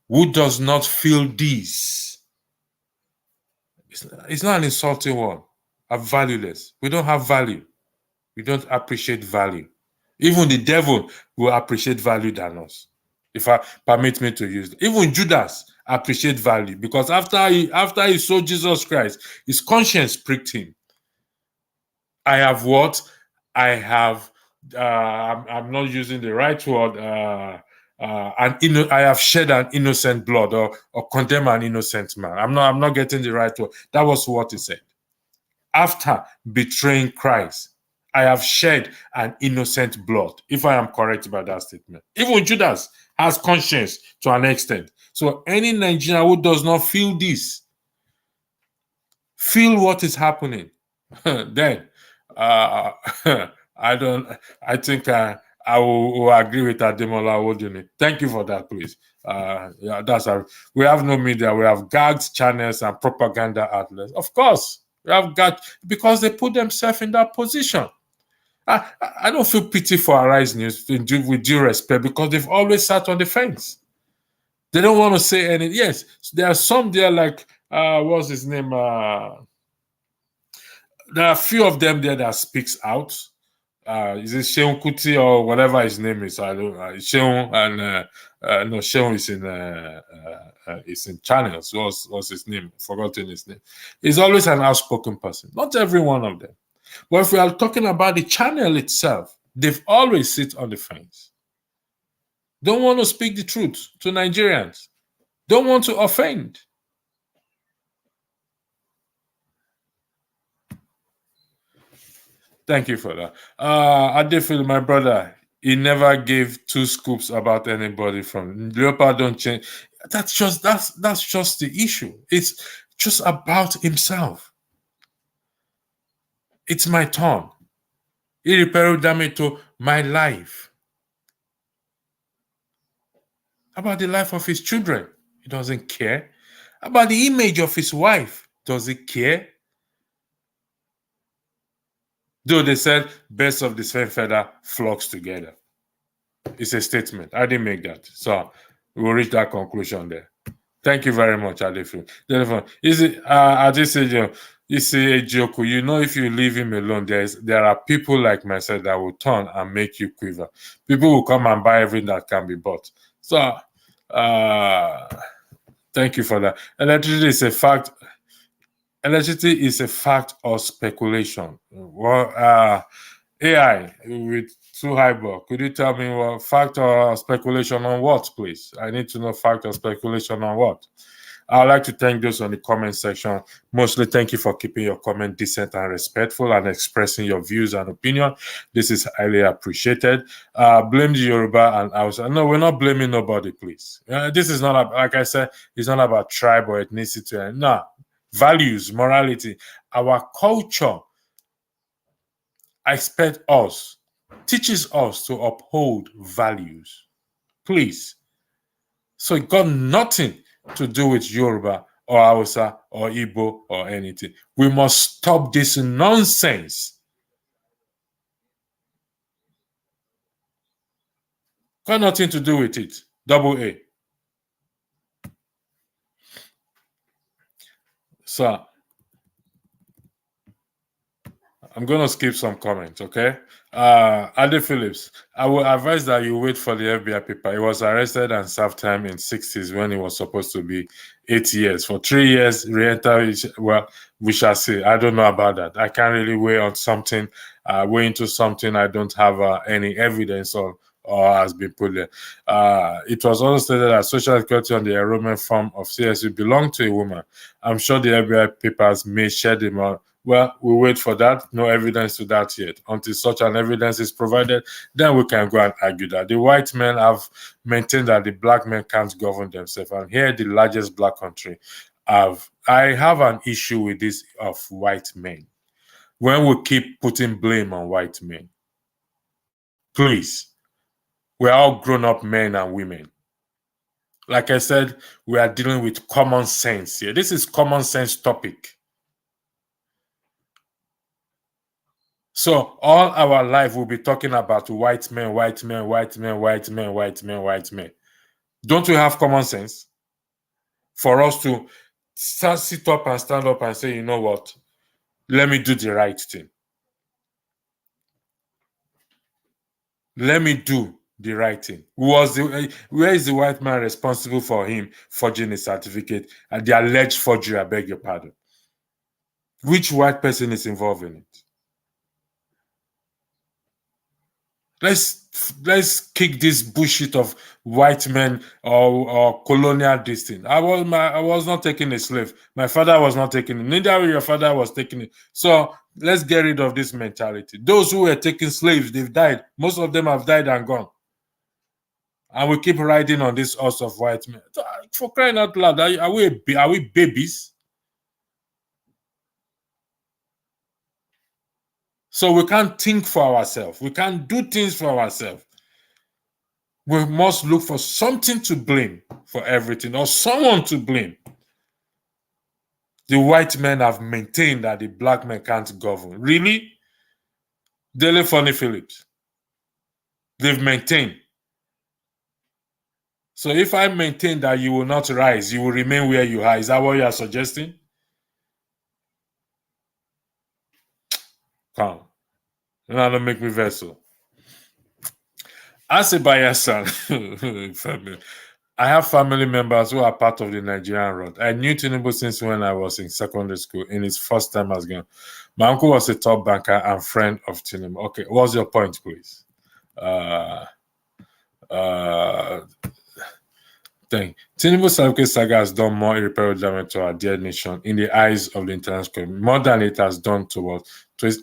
who does not feel these, it's not an insulting word, are valueless. We don't have value. We don't appreciate value. Even the devil will appreciate value than us. If I permit me to use it. Even Judas appreciate value because after he saw Jesus Christ, his conscience pricked him. I have what? I have I'm not using the right word. I have shed an innocent blood or condemn an innocent man. I'm not getting the right word. That was what he said. After betraying Christ, I have shed an innocent blood, if I am correct about that statement. Even Judas has conscience to an extent. So any Nigerian who does not feel this, feel what is happening, then I think I will agree with Ademola Owodunni. Thank you for that, please. We have no media. We have gags, channels, and propaganda outlets. Of course, we have gags because they put themselves in that position. I don't feel pity for Arise News with due respect because they've always sat on the fence. They don't want to say anything. Yes, there are some there like, what's his name? There are a few of them there that speaks out. Is it Sheun Kuti or whatever his name is? I don't know. Sheun and no, Sheun is in channels. What's his name? Forgotten his name. He's always an outspoken person. Not every one of them. But if we are talking about the channel itself, they've always sit on the fence. Don't want to speak the truth to Nigerians. Don't want to offend. Thank you for that. Adefil, my brother, he never gave 2 scoops about anybody from Leopard. Don't change. That's just the issue. It's just about himself. It's my turn. Irreparable damage to my life. About the life of his children, he doesn't care. About the image of his wife, does he care? Though they said best of the same feather flocks together. It's a statement. I didn't make that. So we'll reach that conclusion there. Thank you very much, Adefu. Is it Adesejo? You see a joke. You know, if you leave him alone, there are people like myself that will turn and make you quiver. People will come and buy everything that can be bought. So thank you for that. Electricity is a fact. Electricity is a fact or speculation. Well, AI with 2 highball. Could you tell me what fact or speculation on what, please? I need to know fact or speculation on what. I'd like to thank those on the comment section. Mostly, thank you for keeping your comment decent and respectful and expressing your views and opinion. This is highly appreciated. Blame the Yoruba and Hausa. No, we're not blaming nobody, please. This is not, like I said, it's not about tribe or ethnicity. No, values, morality, our culture. I expect us teaches us to uphold values. Please. So it got nothing to do with Yoruba or Hausa or Igbo or anything. We must stop this nonsense. Got nothing to do with it. Double A. So I'm going to skip some comments, okay? Ade Phillips, I will advise that you wait for the FBI paper. He was arrested and served time in 60s when he was supposed to be 8 years. For 3 years, re-enter, well, we shall see. I don't know about that. I can't really weigh on something, weigh into something I don't have any evidence of or has been put there. It was also stated that Social Security on the enrollment form of CSU belonged to a woman. I'm sure the FBI papers may shed them out. Well, we'll wait for that. No evidence to that yet. Until such an evidence is provided, then we can go and argue that. The white men have maintained that the black men can't govern themselves. And here, the largest black country, I have an issue with this of white men. When we keep putting blame on white men, please, we're all grown-up men and women. Like I said, we are dealing with common sense here. This is common sense topic. So all our life we'll be talking about white men, white men, white men, white men, white men, white men. Don't we have common sense for us to sit up and stand up and say, you know what? Let me do the right thing. Let me do the right thing. Where is the white man responsible for him forging his certificate and the alleged forgery? I beg your pardon. Which white person is involved in it? Let's kick this bullshit of white men or colonial this thing. I was not taking a slave. My father was not taking it. Neither your father was taking it. So let's get rid of this mentality. Those who were taking slaves, they've died. Most of them have died and gone. And we keep riding on this horse of white men. For crying out loud, are we babies? So we can't think for ourselves. We can't do things for ourselves. We must look for something to blame for everything or someone to blame. The white men have maintained that the black men can't govern. Really? Dele Funny Phillips. They've maintained. So if I maintain that you will not rise, you will remain where you are, is that what you are suggesting? Come. Now don't make me vessel. As a Bayelsa family, I have family members who are part of the Nigerian road. I knew Tinubu since when I was in secondary school, in his first time as Ghana. My uncle was a top banker and friend of Tinubu. Okay, what's your point, please? Tinubu's certificate saga has done more irreparable damage to our dear nation in the eyes of the international community, more than it has done to his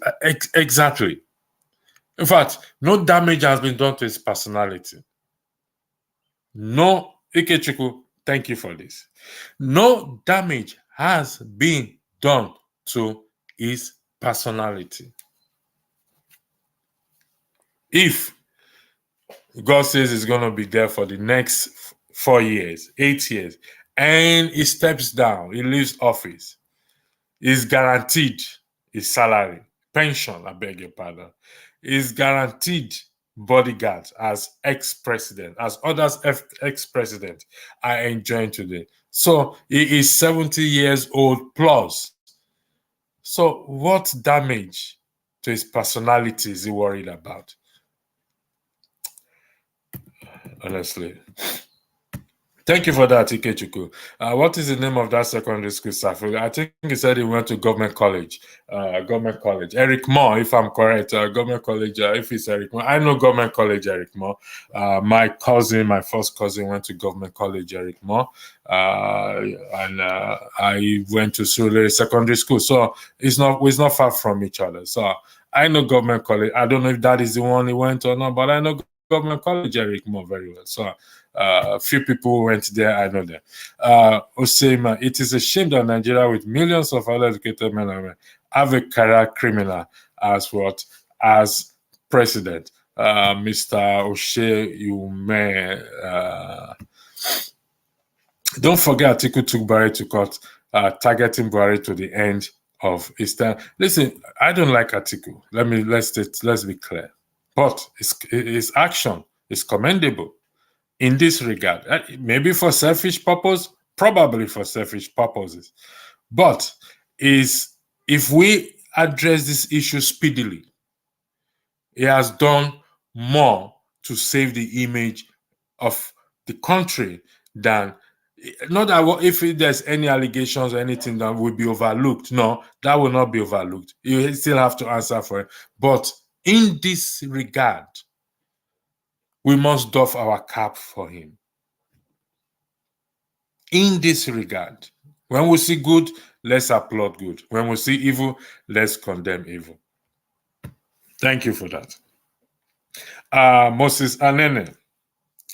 exactly. In fact, no damage has been done to his personality. No, Ikechukwu, thank you for this. No damage has been done to his personality. If God says he's going to be there for the next 4 years, 8 years, and he steps down, he leaves office, he's guaranteed his salary, pension, I beg your pardon, is guaranteed bodyguards as ex-president, as others ex-president are enjoying today. So he is 70 years old plus. So what damage to his personality is he worried about? Honestly. Thank you for that, Ikechukwu. What is the name of that secondary school staff? I think he said he went to government college. Eric Moore, if I'm correct. Government college, if it's Eric Moore. I know government college, Eric Moore. My first cousin went to government college, Eric Moore. And I went to Surulere Secondary School. So it's not far from each other. So I know government college. I don't know if that is the one he went or not, but I know government college, Eric Moore, very well. So a few people went there, I know them. Osema, it is a shame that Nigeria, with millions of other educated men and women, have a career criminal as president. Mr. O'Shea, you may. Don't forget, Atiku took Buhari to court, targeting Buhari to the end of his term. Listen, I don't like Atiku. Let's be clear. But his action is commendable in this regard. Maybe for selfish purpose, probably for selfish purposes. But if we address this issue speedily, he has done more to save the image of the country than, not that if there's any allegations or anything that will be overlooked. No, that will not be overlooked. You still have to answer for it. But in this regard, we must doff our cap for him. In this regard, when we see good, let's applaud good. When we see evil, let's condemn evil. Thank you for that. Moses Anene.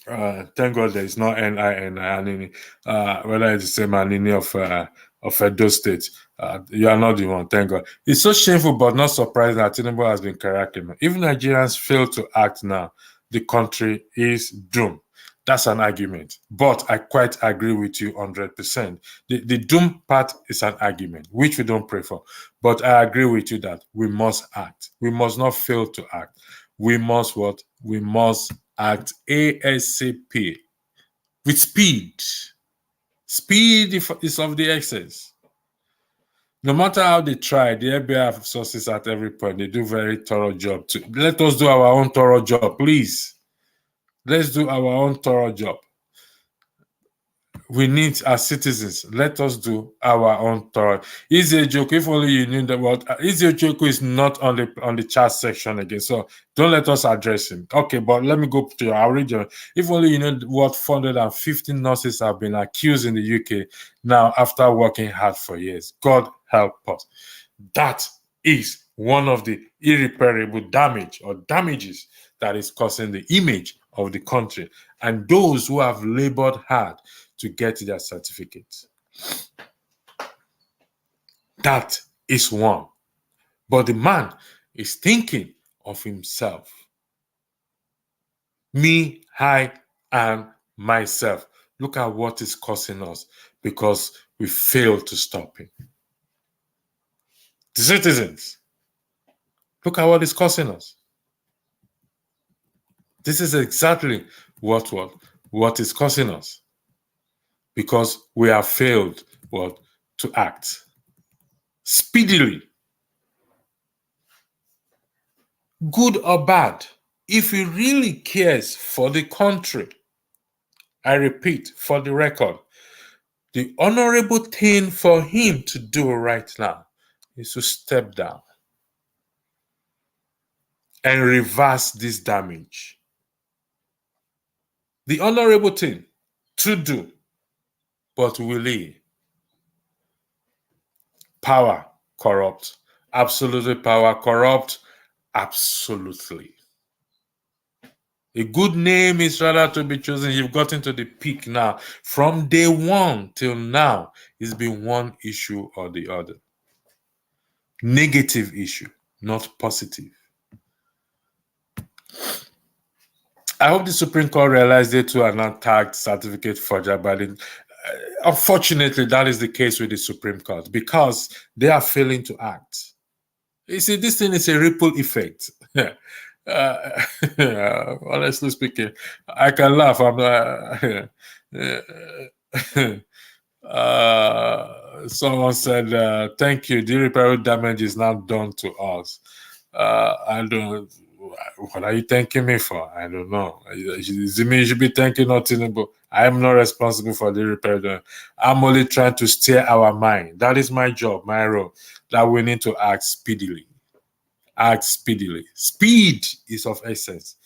Thank God there is no Anini. Whether it's the same Anini of Edo State. You are not the one, thank God. It's so shameful but not surprising that Tinubu has been corrected. If Nigerians fail to act now, the country is doomed. That's an argument. But I quite agree with you 100%. The doom part is an argument, which we don't pray for. But I agree with you that we must act. We must not fail to act. We must what? We must act ASAP with speed. Speed is of the essence. No matter how they try, the FBI have sources at every point. They do very thorough job too. Let us do our own thorough job, please. Let's do our own thorough job. We need, as citizens, let us do our own thorough. Easy Ojoku, if only you knew that what Easy Ojoku is not on the chat section again, so don't let us address him. Okay, but let me go to our region. If only you know what 450 nurses have been accused in the UK now after working hard for years. God help us. That is one of the irreparable damage or damages that is causing the image of the country and those who have labored hard to get their certificates. That is one. But the man is thinking of himself. Me, I, and myself. Look at what is causing us because we fail to stop him. The citizens, look at what is causing us. This is exactly what is causing us. Because we have failed to act speedily. Good or bad, if he really cares for the country, I repeat, for the record, the honorable thing for him to do right now is to step down and reverse this damage. The honorable thing to do, but will he? Power corrupt. Absolutely power corrupt. Absolutely. A good name is rather to be chosen. You've gotten to the peak now. From day one till now, it's been one issue or the other. Negative issue, not positive. I hope the Supreme Court realized they too are not tagged certificate forger, but unfortunately, that is the case with the Supreme Court because they are failing to act. You see, this thing is a ripple effect. Honestly speaking, I can laugh. Someone said, "Thank you. The irreparable damage is now done to us." I don't. What are you thanking me for? I don't know. Does it mean you should be thanking Tinubu? I am not responsible for the irreparable. I'm only trying to steer our mind. That is my job, my role. That we need to act speedily. Act speedily. Speed is of essence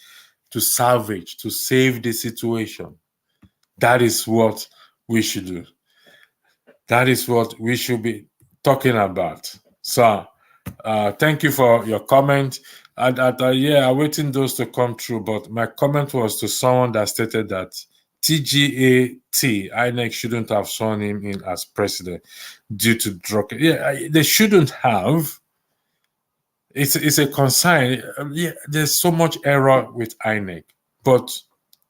to salvage, to save the situation. That is what we should do. That is what we should be talking about. So, thank you for your comment. I'm waiting those to come through, but my comment was to someone that stated that TGAT, INEC shouldn't have sworn him in as president due to drug. Yeah, they shouldn't have. It's a concern. Yeah, there's so much error with INEC, but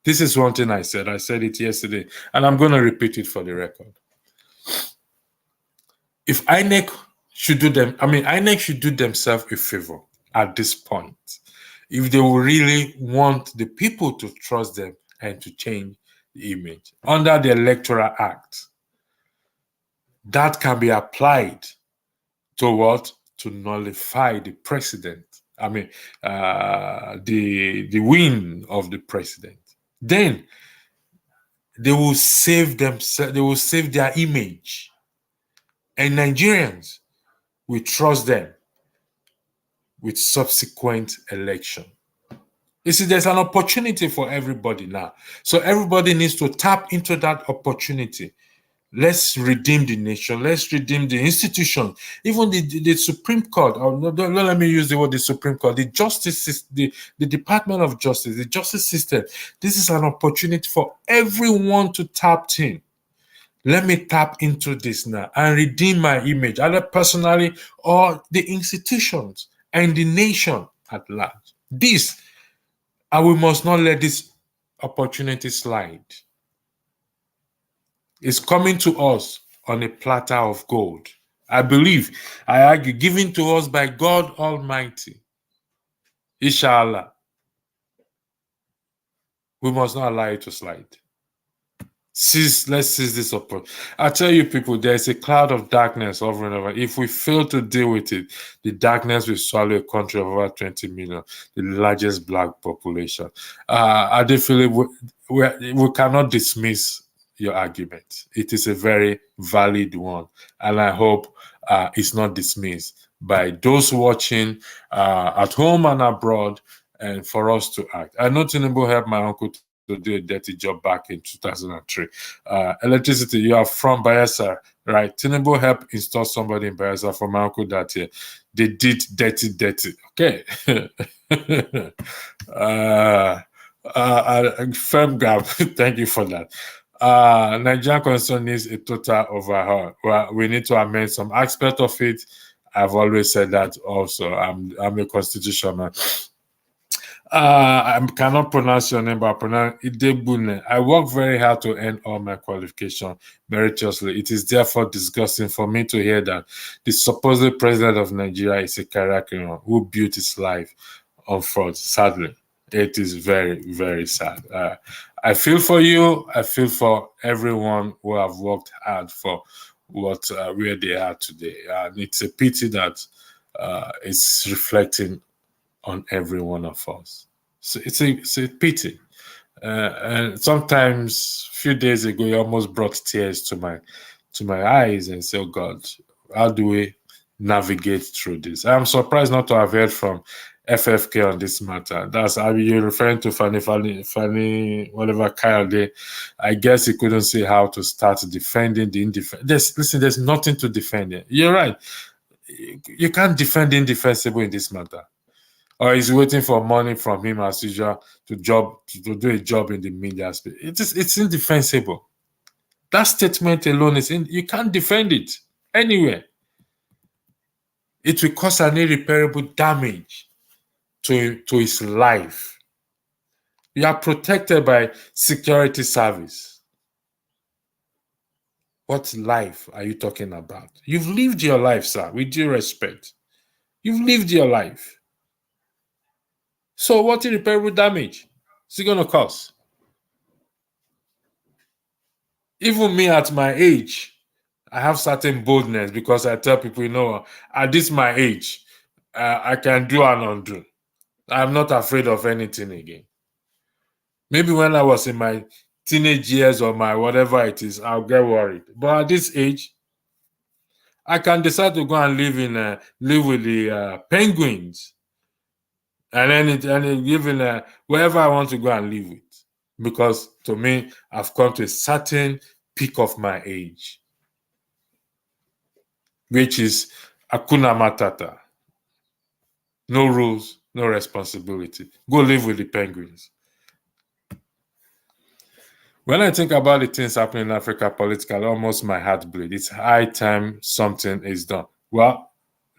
this is one thing I said. I said it yesterday, and I'm going to repeat it for the record. If INEC should do them, I mean, INEC should do themselves a favor at this point. If they will really want the people to trust them and to change the image under the Electoral Act, that can be applied to what? To nullify the president. I mean, the win of the president. Then they will save themselves. They will save their image, and Nigerians will trust them with subsequent election. You see, there's an opportunity for everybody now. So everybody needs to tap into that opportunity. Let's redeem the nation. Let's redeem the institution. Even the Supreme Court, or don't let me use the word the Supreme Court, the justice, the Department of Justice, the justice system. This is an opportunity for everyone to tap in. Let me tap into this now and redeem my image, either personally or the institutions and the nation at large. This, and we must not let this opportunity slide. It's coming to us on a platter of gold. I believe, I argue, given to us by God Almighty. Inshallah. We must not allow it to slide. Let's seize this opportunity. I tell you, people, there's a cloud of darkness over and over. If we fail to deal with it, the darkness will swallow a country of over 20 million, the largest black population. I do feel we cannot dismiss your argument. It is a very valid one, and I hope it's not dismissed by those watching at home and abroad, and for us to act. I know Tinubu helped my uncle to do a dirty job back in 2003. Electricity, you are from Bayelsa, right? Tinubu helped install somebody in Bayelsa for my uncle that year. They did dirty. Okay. Firm gap. Thank you for that. Nigerian Constitution needs a total overhaul. Well, we need to amend some aspect of it. I've always said that also. I'm a constitutional. I cannot pronounce your name, but I pronounce Idebune. I work very hard to earn all my qualifications meritoriously. It is therefore disgusting for me to hear that the supposed president of Nigeria is a career criminal who built his life on fraud. Sadly, it is very, very sad. I feel for you. I feel for everyone who have worked hard for what where they are today. And it's a pity that it's reflecting on every one of us. So it's a pity. And sometimes, a few days ago, it almost brought tears to my eyes and said, "Oh God, how do we navigate through this?" I'm surprised not to have heard from FFK on this matter. That's you're referring to Fanny, whatever Kayode. I guess he couldn't see how to start defending the indefensible. There's nothing to defend here. You're right. You can't defend the indefensible in this matter. Or he's waiting for money from him as usual to do a job in the media space. It's indefensible. That statement alone you can't defend it anywhere. It will cause an irreparable damage to his life. You are protected by security service. What life are you talking about? You've lived your life, sir, with due respect. You've lived your life. So what irreparable damage is it going to cause? Even me at my age, I have certain boldness because I tell people, at this my age, I can do and undo. I'm not afraid of anything again. Maybe when I was in my teenage years or my whatever it is, I'll get worried. But at this age, I can decide to go and live with the penguins, and then even wherever I want to go and live with. Because to me, I've come to a certain peak of my age, which is Hakuna Matata. No rules, no responsibility. Go live with the penguins. When I think about the things happening in Africa politically, almost my heart bleeds. It's high time something is done. Well,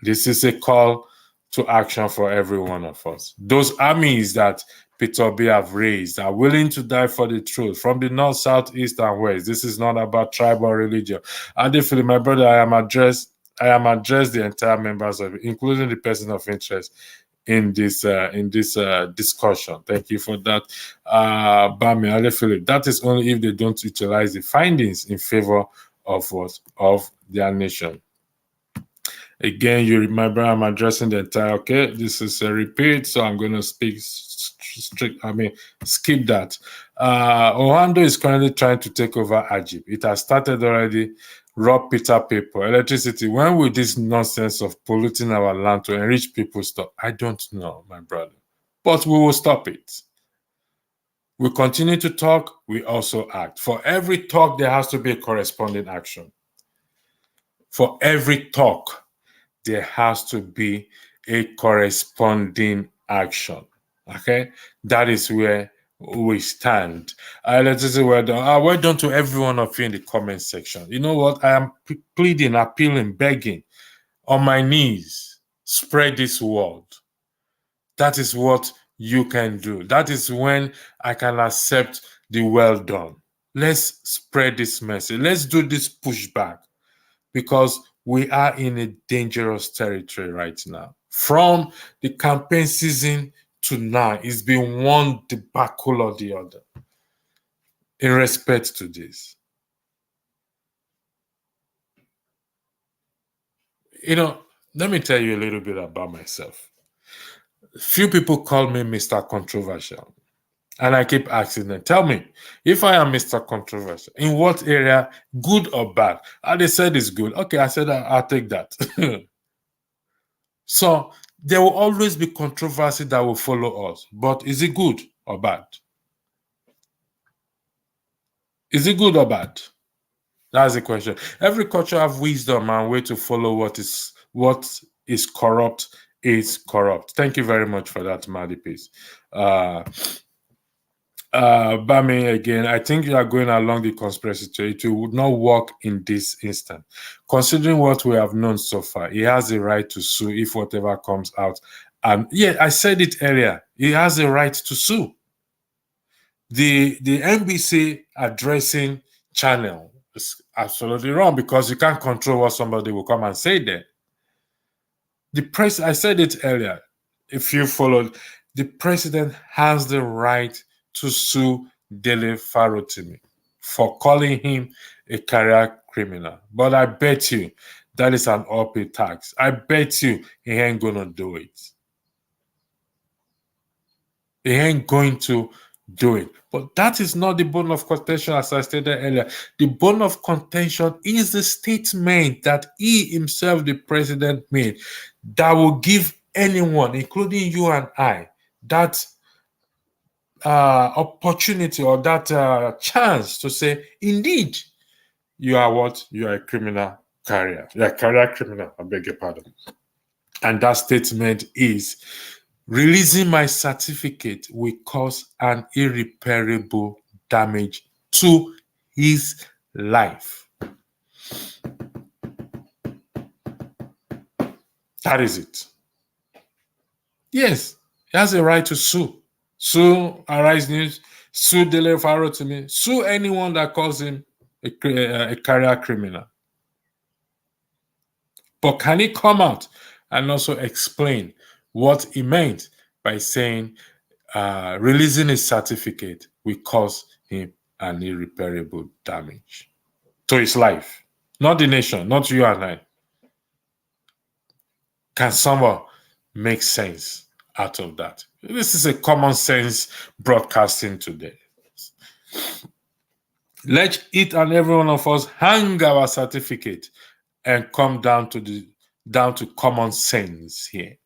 this is a call to action for every one of us. Those armies that Peter Obi have raised are willing to die for the truth from the north, south, east, and west. This is not about tribe or religion. Adephili, my brother, I am addressed the entire members of it, including the person of interest in this discussion. Thank you for that, Bami Adephili. That is only if they don't utilize the findings in favor of us, of their nation. Again, you remember I'm addressing the entire, okay, this is a repeat, so I'm going to skip that. Ohando is currently trying to take over Ajib. It has started already. Rob Peter paper, electricity. When will this nonsense of polluting our land to enrich people stop? I don't know, my brother. But we will stop it. We continue to talk, we also act. For every talk, there has to be a corresponding action. For every talk, there has to be a corresponding action. Okay? That is where we stand. Let's say well done to every one of you in the comment section. You know what? I am pleading, appealing, begging on my knees. Spread this word. That is what you can do. That is when I can accept the well done. Let's spread this message. Let's do this pushback, because we are in a dangerous territory right now. From the campaign season to now, it's been one debacle or the other in respect to this. You know, let me tell you a little bit about myself. Few people call me Mr. Controversial. And I keep asking them, tell me, if I am Mr. Controversial, in what area, good or bad? And they said it's good. Okay, I said I'll take that. So there will always be controversy that will follow us. But is it good or bad? Is it good or bad? That's the question. Every culture have wisdom and way to follow what is corrupt is corrupt. Thank you very much for that, Madi Peace. Bami, again, I think you are going along the conspiracy theory. It would not work in this instant. Considering what we have known so far, he has a right to sue if whatever comes out. And yeah, I said it earlier. He has a right to sue. The NBC addressing channel is absolutely wrong, because you can't control what somebody will come and say there. The press, I said it earlier, if you followed, the president has the right to sue Dele Farotimi for calling him a career criminal. But I bet you that is an unpaid tax. I bet you he ain't gonna do it. He ain't going to do it. But that is not the bone of contention, as I stated earlier. The bone of contention is the statement that he himself, the president, made that will give anyone, including you and I, that opportunity or that chance to say, indeed, you are what? You are a criminal carrier. You are a career criminal, I beg your pardon. And that statement is, releasing my certificate will cause an irreparable damage to his life. That is it. Yes, he has a right to sue. Sue Arise News, sue Dele Farotimi, sue anyone that calls him a career criminal. But can he come out and also explain what he meant by saying releasing his certificate will cause him an irreparable damage to his life? Not the nation, not you and I. Can someone make sense out of that? This is a common sense broadcasting today. Let each and every one of us hang our certificate and come down to common sense here.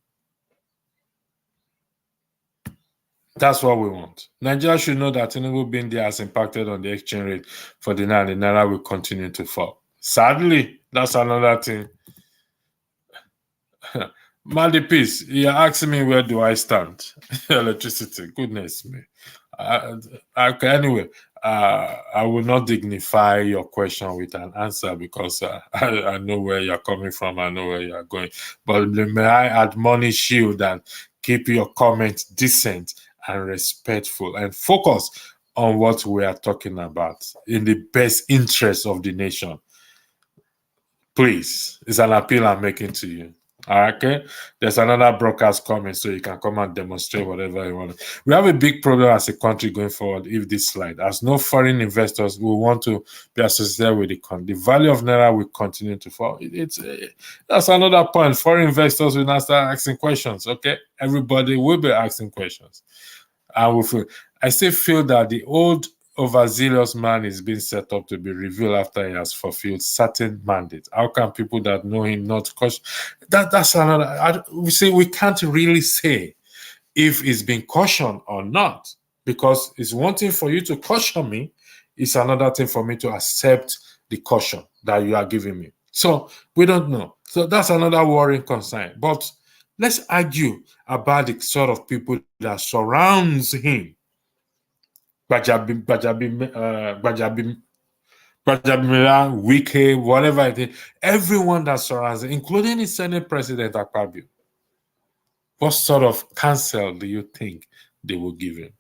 That's what we want. Nigeria should know that Tinubu being there has impacted on the exchange rate for the Naira. The Naira will continue to fall. Sadly, that's another thing. Madi Peace, you're asking me where do I stand? Electricity, goodness me. Okay, anyway, I will not dignify your question with an answer because I know where you're coming from. I know where you're going. But may I admonish you that keep your comments decent and respectful and focus on what we are talking about in the best interest of the nation. Please, it's an appeal I'm making to you. All right, okay. There's another broadcast coming, so you can come and demonstrate whatever you want. We have a big problem as a country going forward if this slide, as no foreign investors will want to be associated with the country. The value of naira will continue to fall. That's another point. Foreign investors will now start asking questions. Okay, everybody will be asking questions. I still feel that the old overzealous man is being set up to be revealed after he has fulfilled certain mandates. How can people that know him not caution? That's another. We say we can't really say if it's been cautioned or not, because it's one thing for you to caution me, it's another thing for me to accept the caution that you are giving me. So we don't know. So that's another worrying concern. But let's argue about the sort of people that surrounds him. Gbajabimila, Wike, whatever it is, everyone that surrounds him, including the Senate President Akpabio. What sort of counsel do you think they will give him?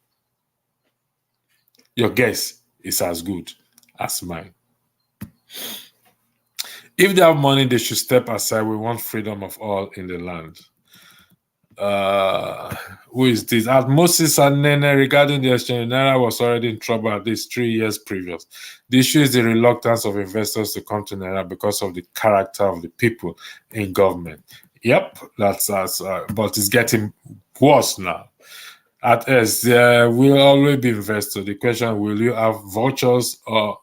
Your guess is as good as mine. If they have money, they should step aside. We want freedom of all in the land. Who is this? At Moses and Nene regarding the exchange, Naira was already in trouble at least 3 years previous. The issue is the reluctance of investors to come to Naira because of the character of the people in government. Yep, that's us. But it's getting worse now. At S, there will always be investors. The question: will you have vultures or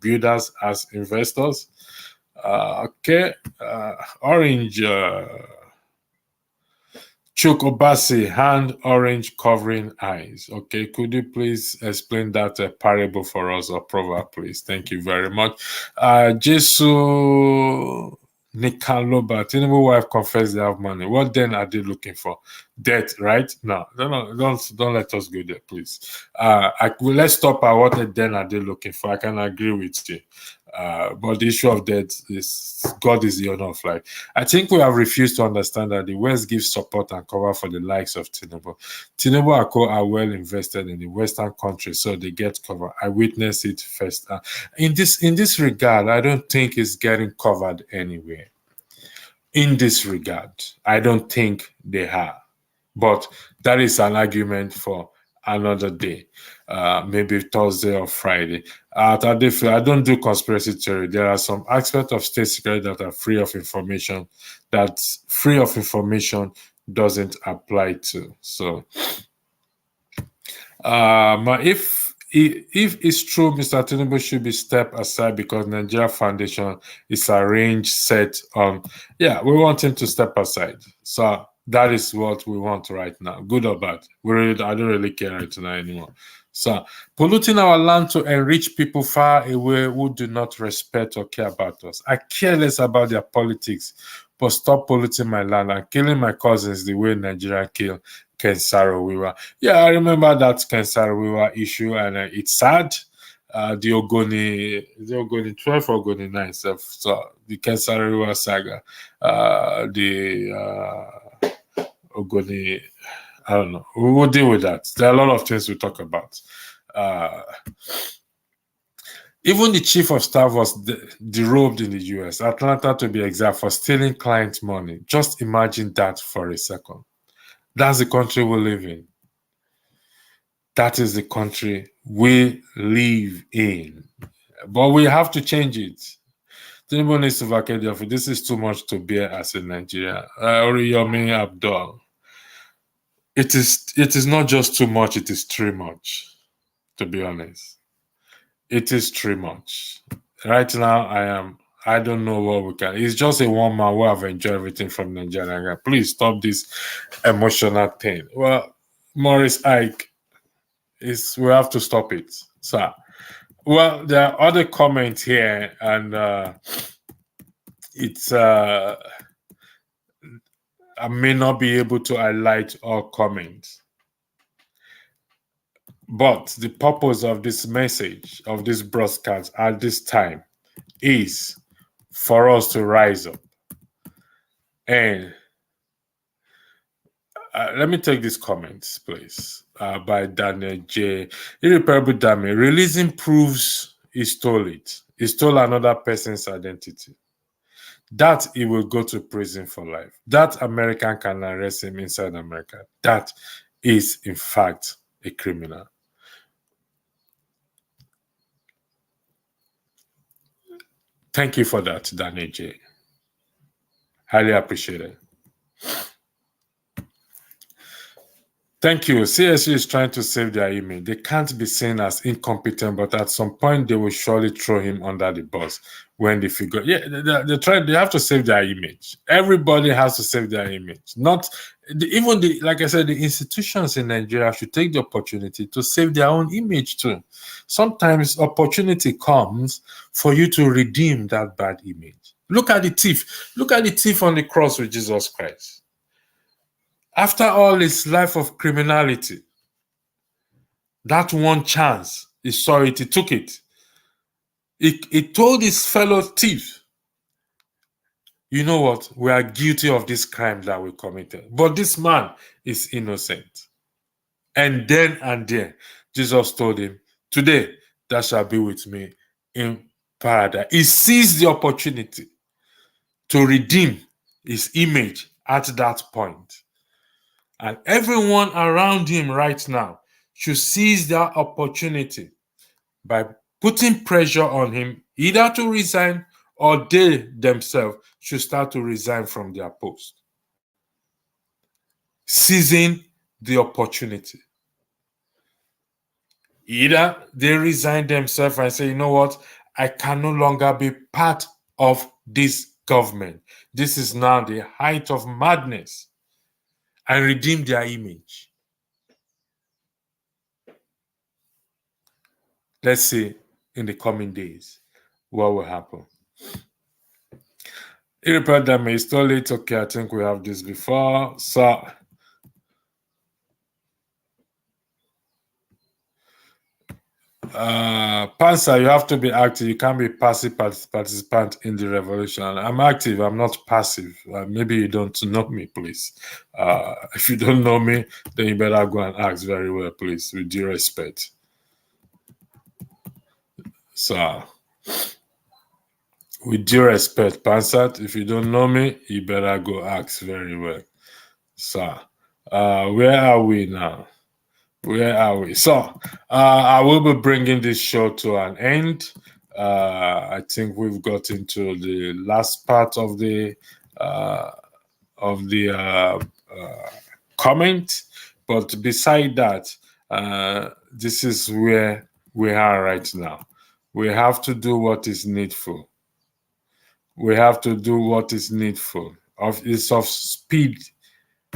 builders as investors? Okay, orange. Chukobasi, hand orange covering eyes. Okay, could you please explain that parable for us or proverb, please? Thank you very much. Jesu Nikaloba, Tinubu wife confessed they have money. What then are they looking for? Debt, right? No, don't let us go there, please. Let's stop at what then are they looking for. I can agree with you. But the issue of debt is God is the owner of life. I think we have refused to understand that the West gives support and cover for the likes of Tinubu. Tinubu and co are well invested in the Western countries, so they get cover. I witnessed it first. In this regard, I don't think it's getting covered anywhere. In this regard, I don't think they are. But that is an argument for another day, maybe Thursday or Friday. I don't do conspiracy theory. There are some aspects of state security that are free of information that free of information doesn't apply to. So, if it's true, Mr. Tinubu should be stepped aside because Nigeria Foundation is arranged set on. Yeah, we want him to step aside. So that is what we want right now, good or bad. I don't really care right now anymore. So polluting our land to enrich people far away who do not respect or care about us. I care less about their politics, but stop polluting my land and killing my cousins the way Nigeria kill Ken Saro-Wiwa. Yeah, I remember that Ken Saro-Wiwa issue, and it's sad. The Ogoni 12 or Ogoni 9 stuff. So the Ken Saro-Wiwa saga, Ogoni, I don't know. We will deal with that. There are a lot of things we talk about. Even the chief of staff was derobed in the US, Atlanta to be exact, for stealing client money. Just imagine that for a second. That's the country we live in. That is the country we live in. But we have to change it. Tinubu needs to vacate the office. This is too much to bear as a Nigerian. Oriyomi Abdul. It is not just too much, it is too much, to be honest. It is too much. Right now, I don't know what we can. It's just a one man who have enjoyed everything from Nigeria. Please stop this emotional thing. Well, Maurice Ike, we have to stop it. So, well, there are other comments here, and it's I may not be able to highlight all comments. But the purpose of this message, of this broadcast at this time, is for us to rise up. And let me take these comments, please, by Daniel J. Irreparable Dame. Releasing proves he stole it. He stole another person's identity. That he will go to prison for life. That American can arrest him inside America. That is, in fact, a criminal. Thank you for that, Daniel J. Highly appreciated. Thank you. CSU is trying to save their image. They can't be seen as incompetent, but at some point they will surely throw him under the bus when they figure. Yeah, they're trying. They have to save their image. Everybody has to save their image. Not even the, like I said, the institutions in Nigeria should take the opportunity to save their own image too. Sometimes opportunity comes for you to redeem that bad image. Look at the thief. Look at the thief on the cross with Jesus Christ. After all his life of criminality, that one chance, he saw it, he took it. He told his fellow thief, you know what, we are guilty of this crime that we committed. But this man is innocent. And then and there, Jesus told him, today thou shalt be with me in paradise. He seized the opportunity to redeem his image at that point. And everyone around him right now should seize that opportunity by putting pressure on him, either to resign or they themselves should start to resign from their post. Seizing the opportunity. Either they resign themselves and say, you know what, I can no longer be part of this government. This is now the height of madness, and redeem their image. Let's see in the coming days what will happen. Irreparable is too late. Okay, I think we have this before. So, Panzer, you have to be active. You can't be passive participant in the revolution. I'm active. I'm not passive. Maybe you don't know me, please. If you don't know me, then you better go and ask very well, please, with due respect. So, with due respect, Pansat, if you don't know me, you better go ask very well. So, where are we now? Where are we? So, I will be bringing this show to an end. I think we've got into the last part of the comment, but beside that, this is where we are right now. We have to do what is needful. We have to do what is needful. It's of speed,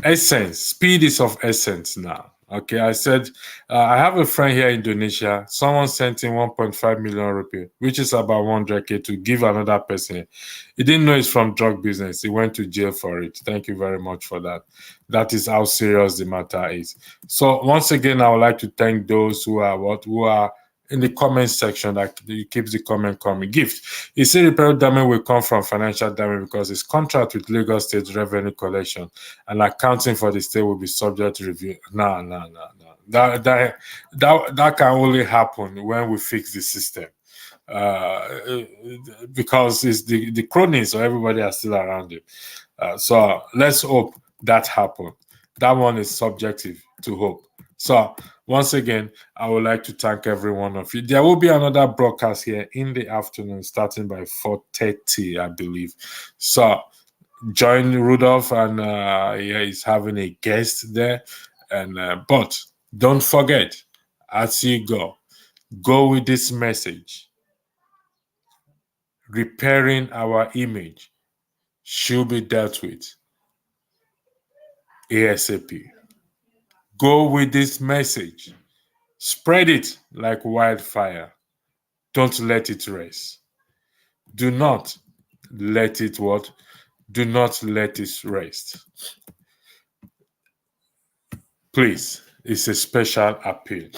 essence. Speed is of essence now. Okay, I said, I have a friend here in Indonesia. Someone sent him 1.5 million rupee, which is about 100K, to give another person. He didn't know it's from drug business. He went to jail for it. Thank you very much for that. That is how serious the matter is. So once again, I would like to thank those who are in the comment section that keeps the comment coming. Gift. He said repair damage will come from financial damage because his contract with Lagos State Revenue Collection and accounting for the state will be subject to review. No. That can only happen when we fix the system. Because it's the cronies, so everybody are still around it. So let's hope that happens. That one is subjective to hope. So once again, I would like to thank every one of you. There will be another broadcast here in the afternoon, starting by 4:30, I believe. So join Rudolph, and he's having a guest there. And but don't forget, as you go with this message. Repairing our image should be dealt with ASAP. Go with this message. Spread it like wildfire. Don't let it rest. Do not let it what? Do not let it rest. Please, it's a special appeal.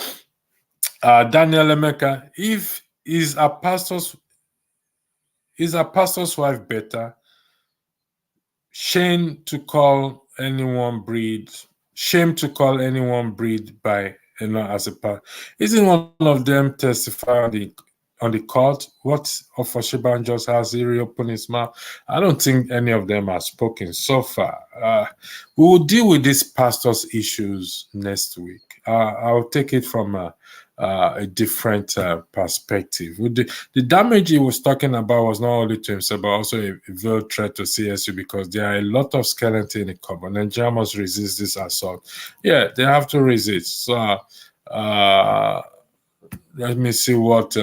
Daniel Emeka, if is a pastor's wife better? Shame to call anyone breed. Shame to call anyone breed by as a pastor. Isn't one of them testify on the court? What of Oshiban just has he reopened his mouth? I don't think any of them have spoken so far. We will deal with these pastors' issues next week. I'll take it from a different perspective. The damage he was talking about was not only to himself, but also a veiled threat to CSU, because there are a lot of skeletons in the cupboard. Nigeria must resist this assault. Yeah, they have to resist. So, let me see what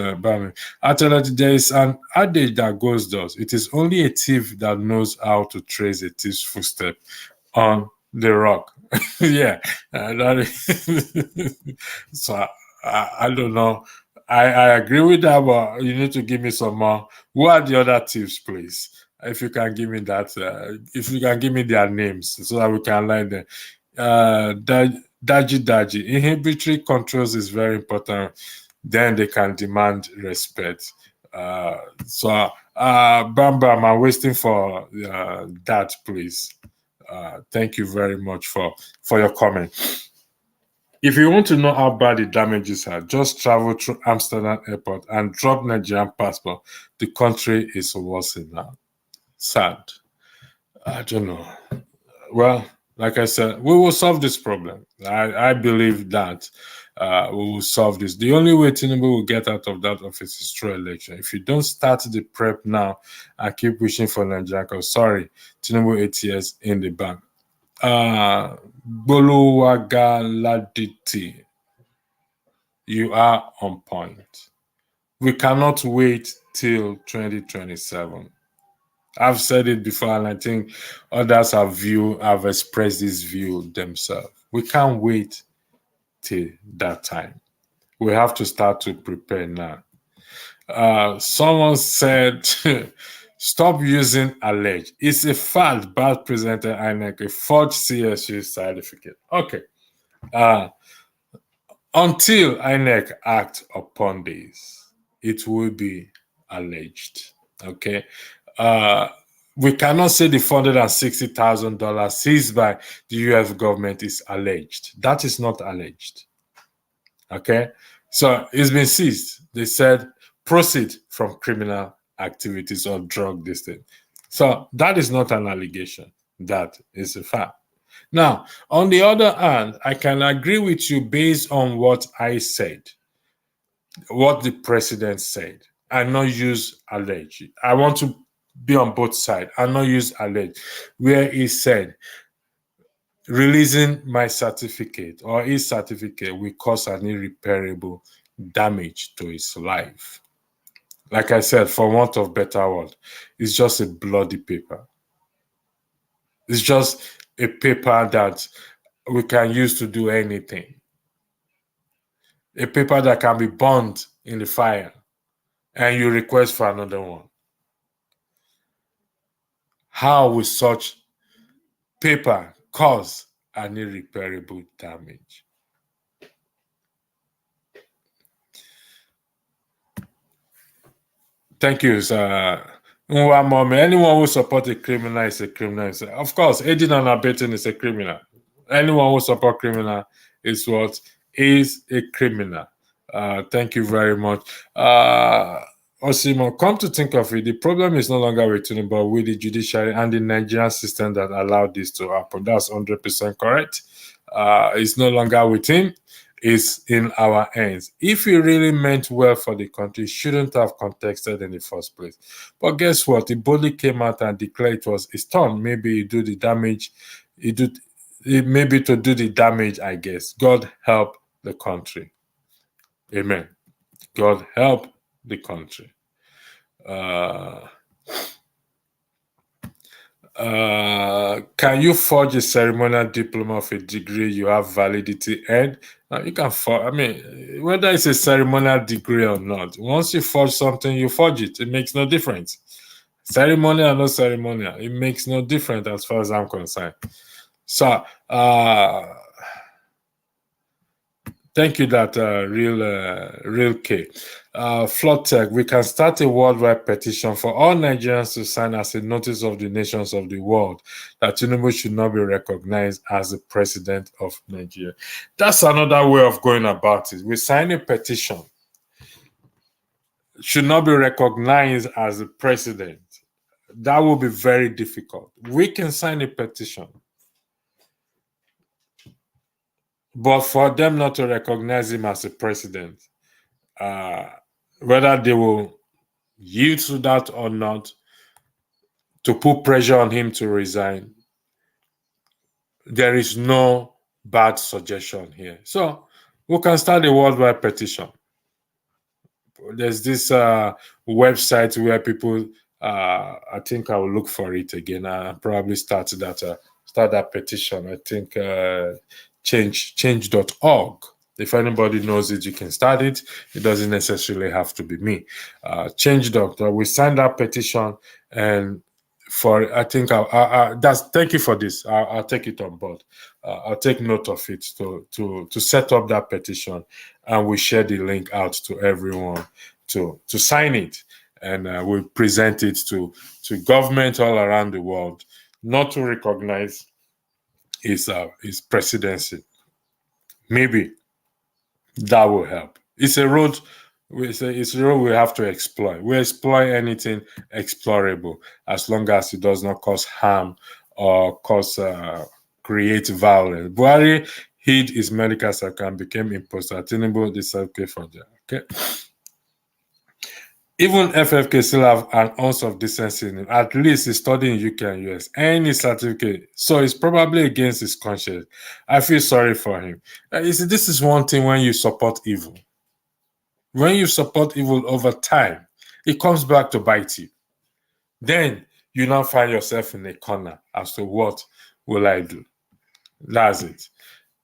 actually there is an adage that goes thus: it is only a thief that knows how to trace a thief's footstep on the rock. Yeah, so I don't know. I agree with that, but you need to give me some more. Who are the other thieves, please? If you can give me that, if you can give me their names so that we can line them. Daji. Inhibitory controls is very important. Then they can demand respect. So, Bam Bam, I'm waiting for that, please. Thank you very much for your comment. If you want to know how bad the damages are, just travel through Amsterdam airport and drop Nigerian passport. The country is worsening now. Sad. I don't know. Well, like I said, we will solve this problem. I believe that we will solve this. The only way Tinubu will get out of that office is through election. If you don't start the prep now and keep wishing for Nigeria, because sorry, Tinubu 8 years in the bank. Boluwagaladiti, you are on point. We cannot wait till 2027. I've said it before, and I think others have expressed this view themselves. We can't wait till that time. We have to start to prepare now. Someone said, stop using alleged. It's a fact, bad presented INEC, a forged CSU certificate. Okay. Until INEC act upon this, it will be alleged. Okay. We cannot say the $460,000 seized by the US government is alleged. That is not alleged. Okay. So it's been seized. They said proceed from criminal activities or drug this thing. So that is not an allegation. That is a fact. Now, on the other hand, I can agree with you based on what I said, what the president said. I not use alleged. I want to be on both sides. I not use alleged, where he said releasing my certificate or his certificate will cause an irreparable damage to his life. Like I said, for want of better word, it's just a bloody paper. It's just a paper that we can use to do anything. A paper that can be burned in the fire and you request for another one. How will such paper cause an irreparable damage? Thank you, sir. Anyone who supports a criminal is a criminal. Of course, aiding and abetting is a criminal. Anyone who supports criminal is what is a criminal. Thank you very much. Osimo, come to think of it, the problem is no longer with Tinubu, but with the judiciary and the Nigerian system that allowed this to happen. That's 100% correct. It's no longer with him. Is in our hands. If he really meant well for the country, shouldn't have contested in the first place. But guess what? He boldly came out and declared it was his turn. Maybe he do the damage. Maybe to do the damage, I guess. God help the country. Amen. God help the country. Can you forge a ceremonial diploma of a degree you have validity and you can forge? I mean, whether it's a ceremonial degree or not, once you forge something, you forge it. It makes no difference. Ceremonial or no ceremonial, it makes no difference as far as I'm concerned. So, Thank you, that real K. Flood Tech, we can start a worldwide petition for all Nigerians to sign as a notice of the nations of the world that Tinubu should not be recognized as the president of Nigeria. That's another way of going about it. We sign a petition, should not be recognized as the president. That will be very difficult. We can sign a petition, but for them not to recognize him as the president, whether they will yield to that or not, to put pressure on him to resign, there is no bad suggestion here. So we can start a worldwide petition. There's this website where people, I think I will look for it again. I probably start that petition. I think change.org. If anybody knows it, you can start it. It doesn't necessarily have to be me. Change.org. We signed that petition, and I think thank you for this. I'll take it on board. I'll take note of it to set up that petition, and we share the link out to everyone to sign it, and we present it to government all around the world, not to recognize his presidency. Maybe that will help. It's a road. It's a road we have to explore. We explore anything explorable as long as it does not cause harm or create violence. Buhari hid his medical certificate and became imposter. Tinubu decided for that. Okay. Even FFK still have an ounce of decency in him. At least he's studying in UK and US. Any certificate. So it's probably against his conscience. I feel sorry for him. You see, this is one thing when you support evil. When you support evil over time, it comes back to bite you. Then you now find yourself in a corner as to what will I do? That's it.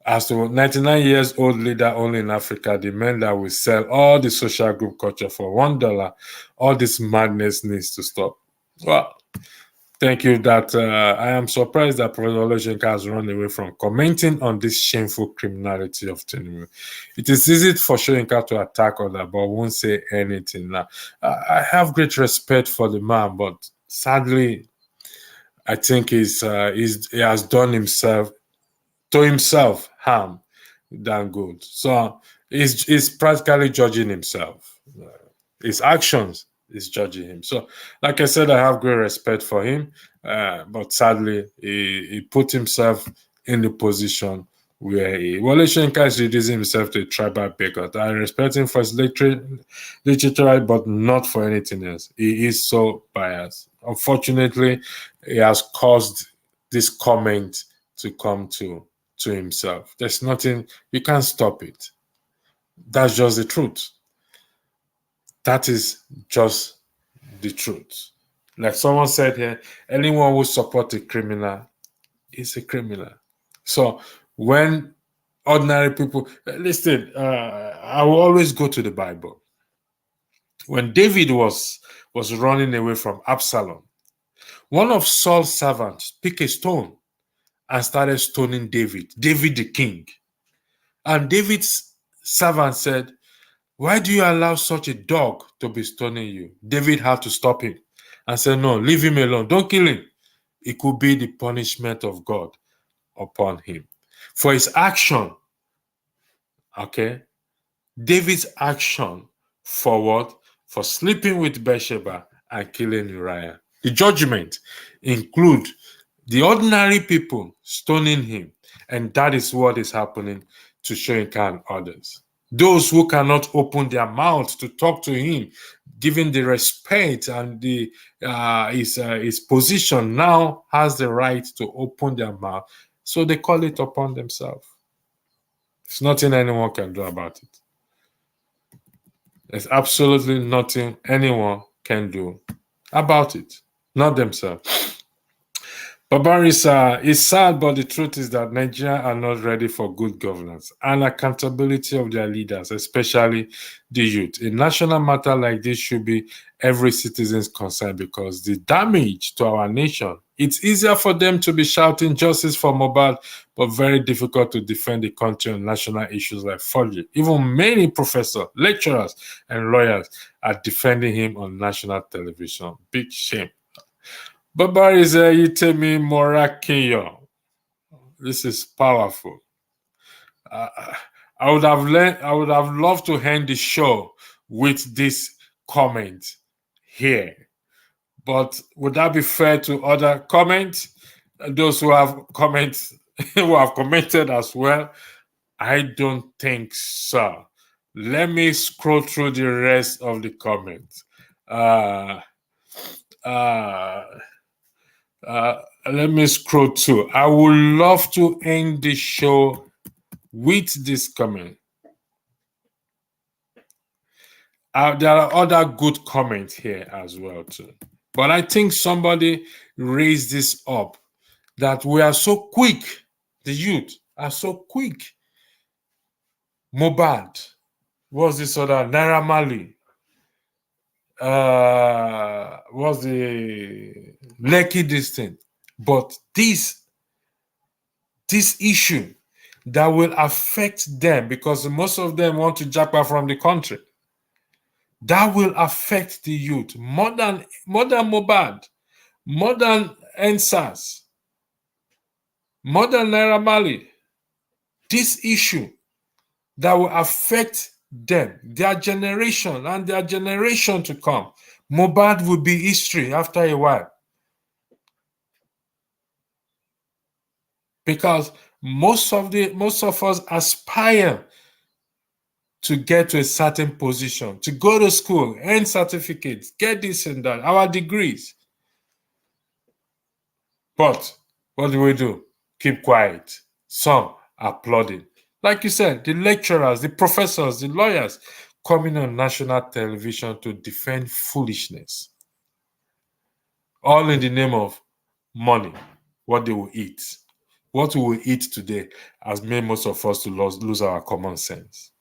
As to 99 years old leader only in Africa, the men that will sell all the social group culture for $1, all this madness needs to stop. Well, thank you. That I am surprised that Professor Oloshenka has run away from commenting on this shameful criminality of Tinubu. It is easy for Soyinka to attack others, but won't say anything now. I have great respect for the man, but sadly, I think he has done himself harm than good. So he's practically judging himself. His actions is judging him. So, like I said, I have great respect for him, but sadly, he put himself in the position where Wole Soyinka is reducing himself to a tribal bigot. I respect him for his literature, but not for anything else. He is so biased. Unfortunately, he has caused this comment to come to himself. There's nothing, you can't stop it. That's just the truth. That is just the truth. Like someone said here, anyone who supports a criminal is a criminal. So when ordinary people, listen, I will always go to the Bible. When David was running away from Absalom, one of Saul's servants picked a stone and started stoning David the king. And David's servant said, "Why do you allow such a dog to be stoning you?" David had to stop him and said, "No, leave him alone. Don't kill him. It could be the punishment of God upon him." For his action, okay? David's action for what? For sleeping with Bathsheba and killing Uriah. The judgment include the ordinary people stoning him, and that is what is happening to Soyinka and others. Those who cannot open their mouths to talk to him, given the respect and his position, now has the right to open their mouth. So they call it upon themselves. There's nothing anyone can do about it. There's absolutely nothing anyone can do about it. Not themselves. Babarisa is sad, but the truth is that Nigerians are not ready for good governance and accountability of their leaders, especially the youth. A national matter like this should be every citizen's concern because the damage to our nation It's easier for them to be shouting justice for Mohbad, but very difficult to defend the country on national issues like forgery. Even many professors, lecturers, and lawyers are defending him on national television. Big shame. Babarize Yitemi Morakinyo. This is powerful. I would have loved to end the show with this comment here. But would that be fair to other comments? Those who have commented as well? I don't think so. Let me scroll through the rest of the comments. Let me scroll through. I would love to end the show with this comment. There are other good comments here as well too. But I think somebody raised this up, that we are so quick, the youth are so quick. Mohbad, what's this other? Naira Marley, what's the Lekki this thing? But this issue that will affect them, because most of them want to japa from the country, that will affect the youth more than Mohbad, more than NSAS, more than Naira Marley. This issue that will affect them, their generation and their generation to come. Mohbad will be history after a while. Because most of us aspire to get to a certain position, to go to school, earn certificates, get this and that, our degrees. But what do? Keep quiet. Some applauding. Like you said, the lecturers, the professors, the lawyers coming on national television to defend foolishness. All in the name of money, what they will eat. What we will eat today has made most of us to lose our common sense.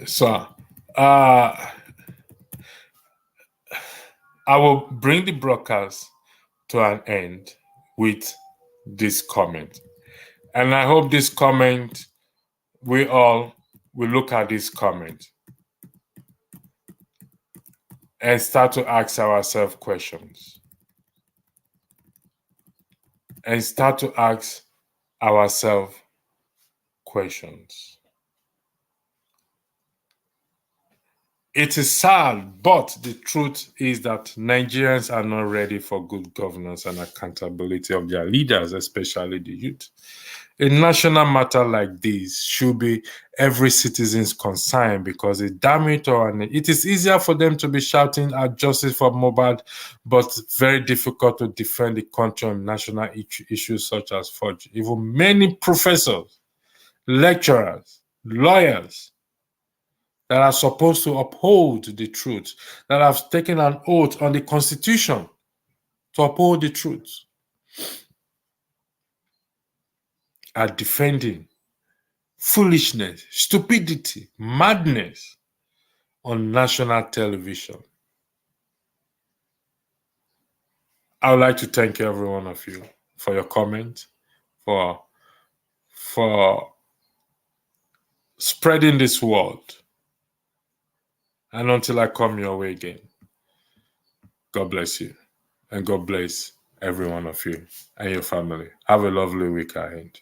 So, I will bring the broadcast to an end with this comment. And I hope this comment, we all will look at this comment and start to ask ourselves questions. And start to ask ourselves questions. It is sad, but the truth is that Nigerians are not ready for good governance and accountability of their leaders, especially the youth. A national matter like this should be every citizen's concern, because it is easier for them to be shouting at justice for Mohbad, but very difficult to defend the country on national issues such as forgery. Even many professors, lecturers, lawyers that are supposed to uphold the truth, that have taken an oath on the Constitution to uphold the truth, are defending foolishness, stupidity, madness on national television. I would like to thank every one of you for your comment, for spreading this word. And until I come your way again, God bless you. And God bless every one of you and your family. Have a lovely week ahead.